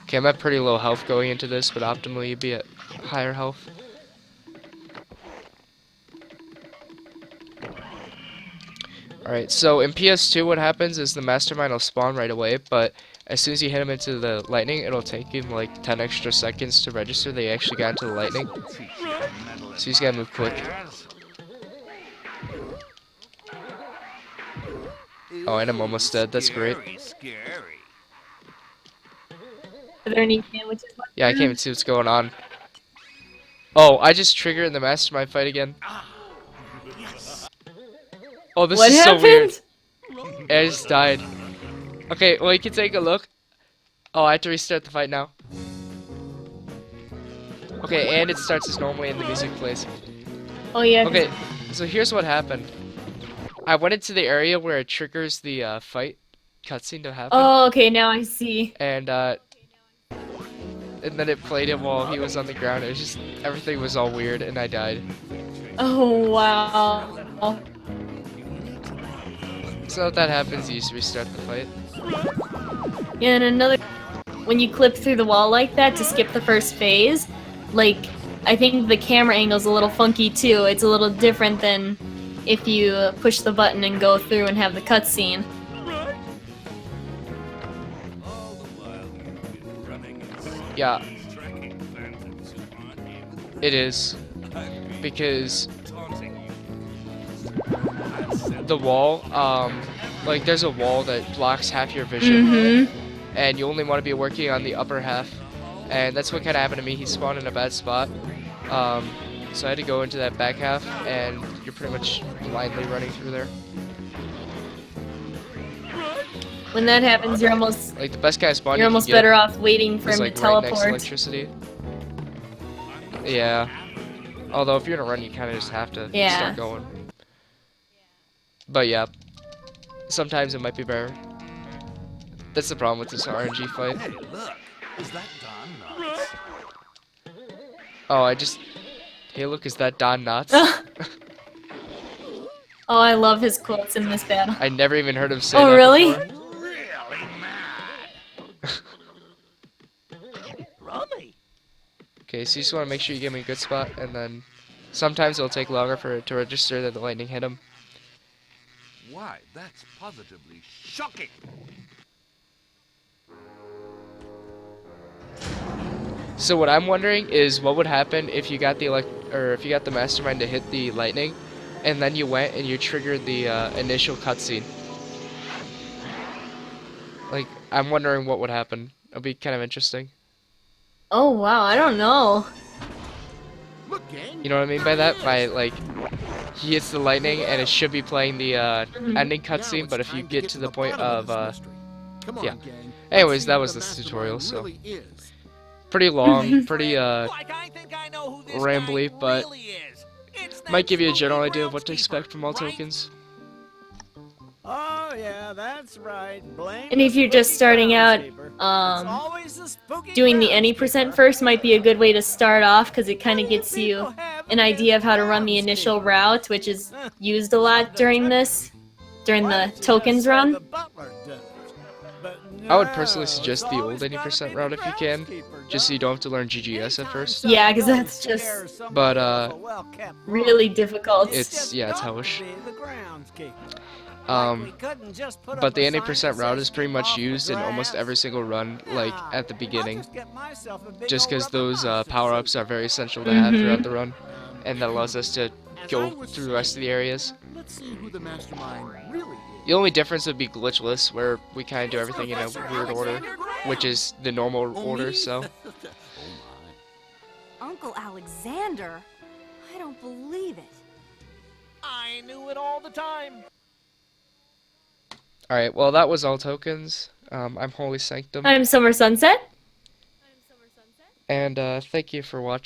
Okay, I'm at pretty low health going into this, but optimally you'd be at higher health. Alright, so in PS2 what happens is the mastermind will spawn right away, but as soon as you hit him into the lightning, it'll take him like 10 extra seconds to register they actually got into the lightning. So you just gotta move quick. Oh, and I'm almost dead, that's great. Are there any sandwiches left? Yeah, I can't even see what's going on. Oh, I just triggered the mastermind fight again. Oh, this What is so weird. happened? I just died. Okay, well, you can take a look. Oh, I have to restart the fight now. Okay, and it starts as normally and the music plays. Oh yeah. Okay, so here's what happened. I went into the area where it triggers the fight cutscene to happen. Oh, okay, now I see. And then it played him while he was on the ground. It was just, everything was all weird, and I died. Oh wow. So if that happens, you just restart the fight. Yeah, and another, when you clip through the wall like that to skip the first phase, like, I think the camera angle's a little funky too. It's a little different than if you push the button and go through and have the cutscene. Yeah. It is. Because the wall, like there's a wall that blocks half your vision. Mm-hmm. And you only want to be working on the upper half. And that's what kind of happened to me. He spawned in a bad spot. So I had to go into that back half, and you're pretty much blindly running through there. When that happens, you're almost Like the best kind of spawn you're you can almost get better off waiting for is, him like, to right next to teleport. electricity. Yeah. Although if you're in a run, you kind of just have to Yeah. start going. But yeah, sometimes it might be better. That's the problem with this RNG fight. Hey, look. Is that Don Knotts? Oh, hey, look, is that Don Knotts? Oh, I love his quotes in this battle. I never even heard him say Oh, that really? before. Really mad. Rummy. Okay, so you just want to make sure you give me a good spot, and then sometimes it'll take longer for it to register that the lightning hit him. Why, that's positively shocking. So what I'm wondering is what would happen if you got if you got the mastermind to hit the lightning, and then you went and you triggered the initial cutscene. Like, I'm wondering what would happen. It'll be kind of interesting. Oh wow, I don't know. Look, gang. You know what I mean by that? By like, he hits the lightning and it should be playing the ending cutscene, but if you get to the point of yeah. Anyways, that was this tutorial. So pretty long, pretty rambly, but might give you a general idea of what to expect from all tokens. Oh yeah, that's right. Blame And if you're just starting out, doing the any percent first might be a good way to start off, because it kind of gets you an idea of how to run the initial route, which is used a lot during the tokens run. I would personally suggest the old 80% route if you can, just so you don't have to learn GGS at first. Yeah, 'cause that's just But really difficult. it's hellish. But the 80% route is pretty much used in almost every single run, like at the beginning, just because those power-ups are very essential to have throughout the run, and that allows us to go through the rest of the areas. Let's see who the mastermind really is. The only difference would be glitchless, where we kind of do everything in a weird order, which is the normal order, so. Uncle Alexander? I don't believe it. I knew it all the time. Alright, well that was all tokens. I'm Holy Sanctum, I'm Summer Sunset. and thank you for watching.